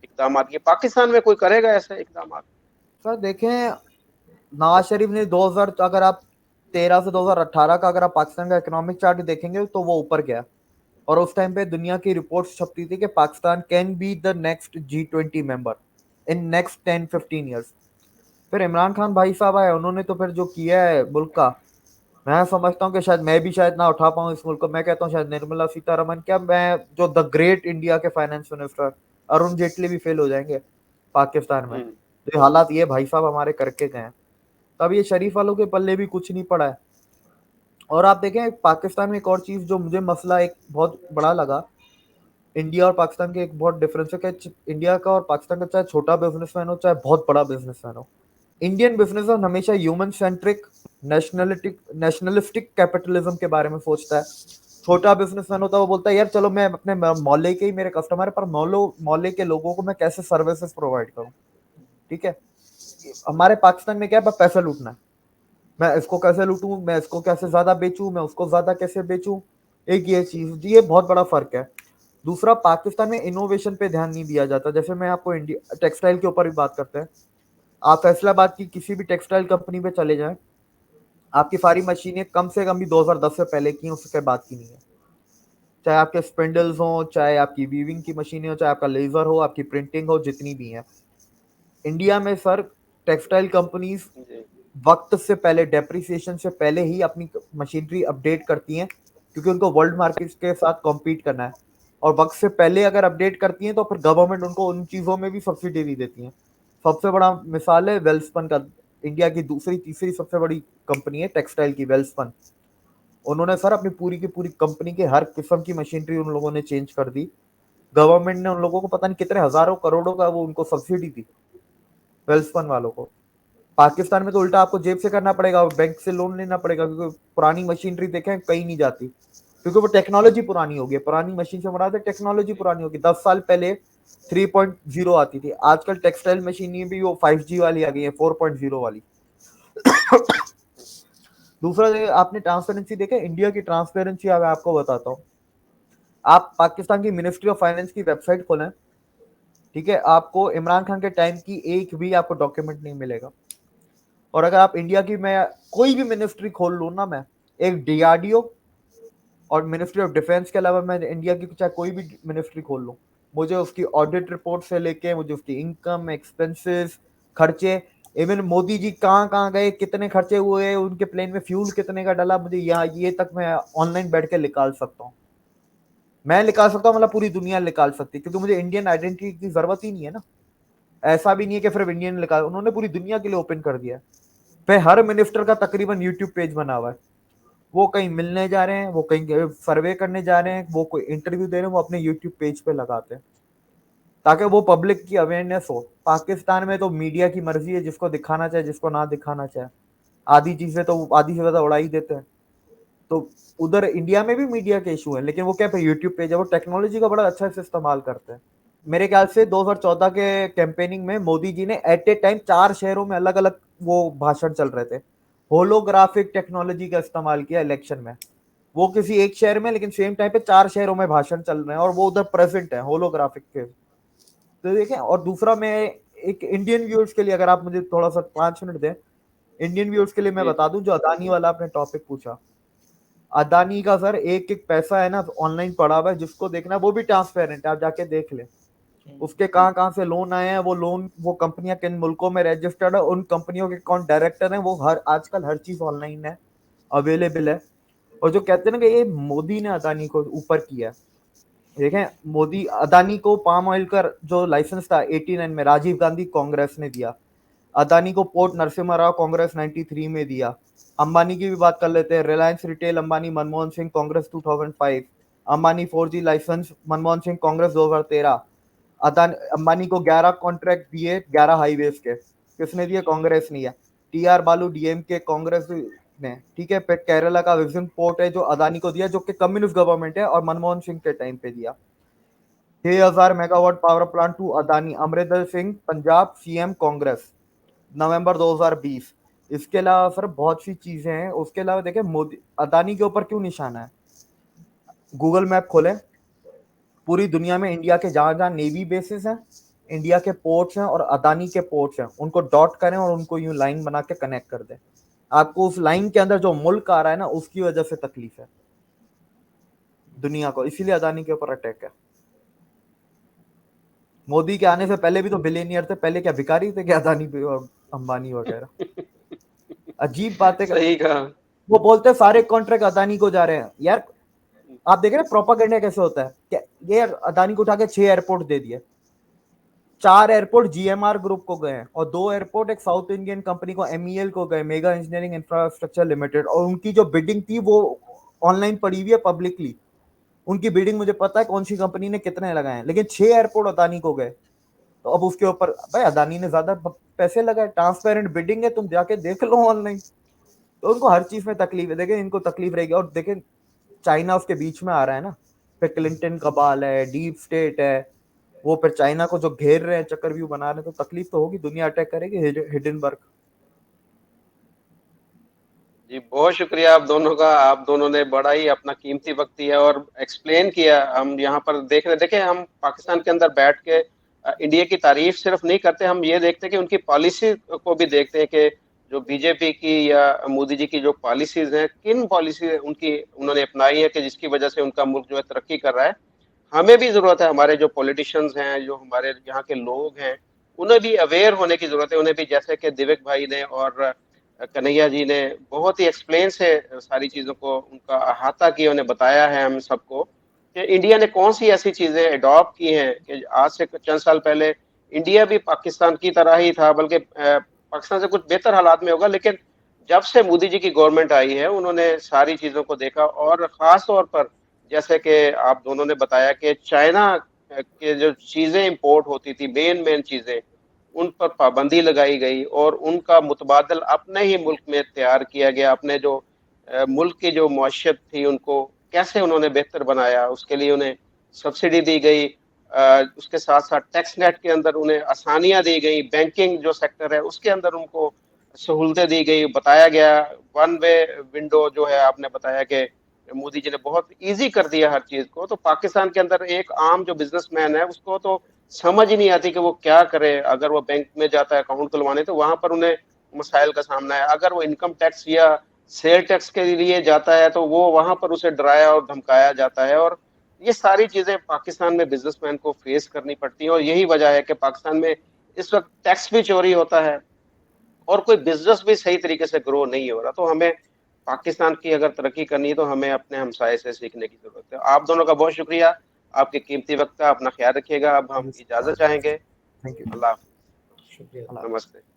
इकदाम किए, पाकिस्तान में कोई करेगा ऐसे इकदाम? सर देखें, नवाज शरीफ ने 2000, अगर आप 2013 से 2018 का अगर आप पाकिस्तान का इकोनॉमिक चार्ट देखेंगे तो वो ऊपर गया। और उस टाइम पे दुनिया की रिपोर्ट्स छपती थी कि Pakistan can be the next G20 member in next 10-15 years. फिर इमरान खान भाई साहब आए, उन्होंने तो फिर जो किया है मुल्क का, मैं समझता हूँ कि शायद मैं भी शायद ना उठा पाऊँ इस मुल्क को। मैं कहता हूँ शायद निर्मला सीतारमन क्या, मैं जो द ग्रेट इंडिया के फाइनेंस मिनिस्टर अरुण जेटली भी फेल हो जाएंगे पाकिस्तान में। तो ये हालात ये भाई साहब हमारे करके गए हैं। तब ये शरीफ वालों के पल्ले भी कुछ नहीं पड़ा है। और आप देखें पाकिस्तान में एक और चीज जो मुझे मसला एक बहुत बड़ा लगा, इंडिया और पाकिस्तान के एक बहुत डिफरेंस है कि इंडिया का और पाकिस्तान का चाहे छोटा बिजनेसमैन हो चाहे बहुत बड़ा बिजनेसमैन हो, इंडियन बिजनेसमैन हमेशा ह्यूमन सेंट्रिक नेशनलिस्टिक कैपिटलिज्म के बारे में सोचता है। छोटा बिजनेसमैन होता है वो बोलता है यार चलो मैं अपने मोहल्ले के ही मेरे कस्टमर है, पर मोहल्ले के लोगों को मैं कैसे सर्विसेज प्रोवाइड करूं। ठीक है, हमारे पाकिस्तान में क्या है, पैसा लूटना है। मैं इसको कैसे लूटूं, मैं इसको कैसे ज्यादा बेचूं, मैं उसको ज्यादा कैसे बेचूं। एक ये चीज, ये बहुत बड़ा फर्क है। दूसरा, पाकिस्तान में इनोवेशन पे ध्यान नहीं दिया जाता। जैसे मैं आपको इंडिया टेक्सटाइल के ऊपर भी बात करते हैं, आप फैसलाबाद की किसी भी टेक्सटाइल कंपनी पे चले जाएं, आपकी सारी मशीनें कम से कम भी 2010 से पहले की, उसके बाद की नहीं है। चाहे आपके स्पिंडल्स हो, चाहे आपकी वीविंग की मशीनें हो, चाहे आपका लेजर हो, आपकी प्रिंटिंग हो, जितनी भी है इंडिया में सर, टेक्सटाइल कंपनीज वक्त से पहले, डेप्रिसिएशन से पहले ही अपनी मशीनरी अपडेट करती हैं, क्योंकि उनको वर्ल्ड मार्केट के साथ कॉम्पीट करना है। और वक्त से पहले अगर अपडेट करती हैं तो फिर गवर्नमेंट उनको उन चीजों में भी सब्सिडी भी देती है। सबसे बड़ा मिसाल है वेल्सपन का, इंडिया की दूसरी तीसरी सबसे बड़ी कंपनी है टेक्सटाइल की, वेल्सपन। उन्होंने सर अपनी पूरी की पूरी कंपनी के हर किस्म की मशीनरी उन लोगों ने चेंज कर दी। गवर्नमेंट ने उन लोगों को पता नहीं कितने हजारों करोड़ों का वो उनको सब्सिडी दी, वेल्सपन वालों को। पाकिस्तान में तो उल्टा आपको जेब से करना पड़ेगा, बैंक से लोन लेना पड़ेगा, क्योंकि पुरानी मशीनरी देखें कहीं नहीं जाती, क्योंकि वो टेक्नोलॉजी पुरानी हो गई। पुरानी मशीन से बना दे, टेक्नोलॉजी पुरानी होगी। 10 साल पहले 3.0 आती थी, आजकल टेक्सटाइल मशीन भी वो 5G वाली आ गई है, 4.0 वाली। दूसरा, आपने ट्रांसपेरेंसी देखा, इंडिया की ट्रांसपेरेंसी मैं आपको बताता हूँ। आप पाकिस्तान की मिनिस्ट्री ऑफ फाइनेंस की वेबसाइट खोलें, ठीक है, आपको इमरान खान के टाइम की एक भी आपको डॉक्यूमेंट नहीं मिलेगा। और अगर आप इंडिया की, मैं कोई भी मिनिस्ट्री खोल लूँ ना, मैं एक DRDO और मिनिस्ट्री ऑफ डिफेंस के अलावा मैं इंडिया की चाहे कोई भी मिनिस्ट्री खोल लूँ, मुझे उसकी ऑडिट रिपोर्ट से लेके, मुझे उसकी इनकम, एक्सपेंसेस, खर्चे, इवन मोदी जी कहाँ कहाँ गए, कितने खर्चे हुए, उनके प्लेन में फ्यूल कितने का डला, मुझे यहाँ ये तक मैं ऑनलाइन बैठ के निकाल सकता हूँ। मैं निकाल सकता हूँ, मतलब पूरी दुनिया निकाल सकती है, क्योंकि मुझे इंडियन आइडेंटिटी की जरूरत ही नहीं है ना। ऐसा भी नहीं है कि सिर्फ इंडियन निकाल, उन्होंने पूरी दुनिया के लिए ओपन कर दिया है। पे हर मिनिस्टर का तकरीबन यूट्यूब पेज बना हुआ है। वो कहीं मिलने जा रहे हैं, वो कहीं सर्वे करने जा रहे हैं, वो कोई इंटरव्यू दे रहे हैं, वो अपने यूट्यूब पेज पे लगाते हैं, ताकि वो पब्लिक की अवेयरनेस हो। पाकिस्तान में तो मीडिया की मर्जी है, जिसको दिखाना चाहे, जिसको ना दिखाना चाहे। आधी चीजें तो आधी से ज्यादा उड़ा ही देते हैं। तो उधर इंडिया में भी मीडिया के इशू है, लेकिन वो क्या पे यूट्यूब पेज है, वो टेक्नोलॉजी का बड़ा अच्छा से इस्तेमाल करते हैं। मेरे ख्याल से 2014 के कैंपेनिंग में मोदी जी ने एट ए टाइम 4 शहरों में अलग अलग वो भाषण चल रहे थे, होलोग्राफिक टेक्नोलॉजी का इस्तेमाल किया इलेक्शन में। वो किसी एक शहर में, लेकिन सेम टाइम पे 4 शहरों में भाषण चल रहे हैं, और वो उधर प्रेजेंट है होलोग्राफिक के। तो देखें, और दूसरा, मैं एक इंडियन व्यूअर्स के लिए, अगर आप मुझे थोड़ा सा 5 मिनट दें, इंडियन व्यूअर्स के लिए मैं बता दूं, जो अदानी वाला आपने टॉपिक पूछा, अदानी का सर एक एक पैसा है ना ऑनलाइन पड़ा हुआ है, जिसको देखना वो भी ट्रांसपेरेंट है, आप जाके देख ले। उसके कहाँ कहाँ से लोन आए हैं, वो लोन, वो कंपनियां किन मुल्कों में रजिस्टर्ड है, उन कंपनियों के कौन डायरेक्टर हैं, वो हर आजकल हर चीज ऑनलाइन है, अवेलेबल है। और जो कहते हैं ना कि ये मोदी ने अदानी को ऊपर किया है, देखें, मोदी अदानी को पाम ऑयल का जो लाइसेंस था 89 में राजीव गांधी कांग्रेस ने दिया। अदानी को पोर्ट नरसिम्हा राव कांग्रेस 93 में दिया। अंबानी की भी बात कर लेते हैं, Reliance retail Ambani Manmohan Singh Congress 2005। Ambani 4G licence Manmohan Singh Congress 2013। Adani Ambani को 11 कॉन्ट्रैक्ट दिए 11 हाईवेज के, किसने दिए? कांग्रेस ने दिया। TR बालू DMK कांग्रेस ने, ठीक है। फिर केरला का विजन पोर्ट है जो अदानी को दिया, जो कि कम्युनिस्ट गवर्नमेंट है, और मनमोहन सिंह के टाइम पे दिया। 6000 megawatt power plant to Adani, Amarinder Singh Punjab CM Congress, November 2020। इसके अलावा सर बहुत सी चीजें हैं। उसके अलावा देखें, मोदी अदानी के ऊपर क्यों निशाना है, गूगल मैप खोलें, पूरी दुनिया में इंडिया के जहां जहां नेवी बेसिस हैं, इंडिया के पोर्ट्स हैं और अदानी के पोर्ट्स हैं, उनको डॉट करें और उनको यूं लाइन बना के कनेक्ट कर दें। आपको उस लाइन के अंदर जो मुल्क आ रहा है ना, उसकी वजह से तकलीफ है दुनिया को, इसीलिए अदानी के ऊपर अटैक है। मोदी के आने से पहले भी तो बिलियनियर थे, पहले क्या भिखारी थे क्या अदानी और अंबानी वगैरह? अजीब बात है। सही कहा। वो बोलते हैं सारे कॉन्ट्रैक्ट अदानी को जा रहे हैं यार। आप देख रहे हैं प्रोपागेंडा कैसे होता है? क्या ये अदानी को उठा के 6 एयरपोर्ट दे दिए, 4 एयरपोर्ट जीएमआर ग्रुप को गए हैं और 2 एयरपोर्ट एक साउथ इंडियन कंपनी को MEL को गए, मेगा इंजीनियरिंग इंफ्रास्ट्रक्चर लिमिटेड। और उनकी जो बिडिंग थी वो ऑनलाइन पड़ी हुई है पब्लिकली, उनकी बिडिंग मुझे पता है कौन सी कंपनी ने कितने लगाए हैं, लेकिन 6 एयरपोर्ट अदानी को गए। तो अब उसके ऊपर भाई अदानी ने ज्यादा पैसे लगाए, ट्रांसपेरेंट बिडिंग है, तुम जाके देख लो ऑनलाइन। तो उनको हर चीज में तकलीफ है, देखें इनको तकलीफ रहेगी। और देखें चाइना उसके बीच में आ रहा है ना, फिर क्लिंटन का बाल है, डीप स्टेट है, वो फिर चाइना को जो घेर रहे हैं, चक्रव्यूह बना रहे हैं, तो तकलीफ तो होगी, दुनिया अटैक करेगी हिडनबर्ग। जी बहुत शुक्रिया आप दोनों का। आप दोनों ने बड़ा ही अपना कीमती वक्त दिया और एक्सप्लेन किया। हम यहाँ पर देख रहे, देखे हम पाकिस्तान के अंदर बैठ के इंडिया की तारीफ सिर्फ नहीं करते, हम ये देखते हैं कि उनकी पॉलिसी को भी देखते हैं कि जो बीजेपी की या मोदी जी की जो पॉलिसीज हैं, किन पॉलिसी उनकी उन्होंने अपनाई है कि जिसकी वजह से उनका मुल्क जो है तरक्की कर रहा है। हमें भी जरूरत है, हमारे जो पॉलिटिशियंस हैं, जो हमारे यहाँ के लोग हैं, उन्हें भी अवेयर होने की जरूरत है। उन्हें भी, जैसे कि दिवेक भाई ने और कन्हैया जी ने बहुत ही एक्सप्लेन से सारी चीजों को उनका अहाता किया, उन्हें बताया है हम सबको कि इंडिया ने कौन सी ऐसी चीजें अडॉप्ट की हैं कि आज से चंद साल पहले इंडिया भी पाकिस्तान की तरह ही था, बल्कि पाकिस्तान से कुछ बेहतर हालात में होगा। लेकिन जब से मोदी जी की गवर्नमेंट आई है, उन्होंने सारी चीजों को देखा और खास तौर पर जैसे कि आप दोनों ने बताया कि चाइना के जो चीजें इंपोर्ट होती थी, मेन मेन चीजें, उन पर पाबंदी लगाई गई और उनका मुतबादल अपने ही मुल्क में तैयार किया गया। अपने जो मुल्क की जो मईशत थी उनको कैसे उन्होंने बेहतर बनाया, उसके लिए उन्हें सब्सिडी दी गई। उसके साथ साथ टैक्स नेट के अंदर उन्हें आसानियां दी गई, बैंकिंग जो सेक्टर है उसके अंदर उनको सहूलतें दी गई। बताया गया वन वे विंडो जो है, आपने बताया कि मोदी जी ने बहुत इजी कर दिया हर चीज को। तो पाकिस्तान के अंदर एक आम जो बिजनेसमैन है उसको तो समझ ही नहीं आती कि वो क्या करे। अगर वो बैंक में जाता है अकाउंट खुलवाने, तो वहां पर उन्हें मसाइल का सामना है। अगर वो इनकम टैक्स या सेल टैक्स के लिए जाता है तो वो वहां पर उसे डराया और धमकाया जाता है। और ये सारी चीजें पाकिस्तान में बिजनेसमैन को फेस करनी पड़ती हैं और यही वजह है कि पाकिस्तान में इस वक्त टैक्स भी चोरी होता है और कोई बिजनेस भी सही तरीके से ग्रो नहीं हो रहा। तो हमें पाकिस्तान की अगर तरक्की करनी है तो हमें अपने हमसाये से सीखने की जरूरत है। आप दोनों का बहुत शुक्रिया, आपके कीमती वक्त का। अपना ख्याल रखिएगा। अब हम इजाजत चाहेंगे। Thank you. अल्लाह हाफिज। शुक्रिया। नमस्ते।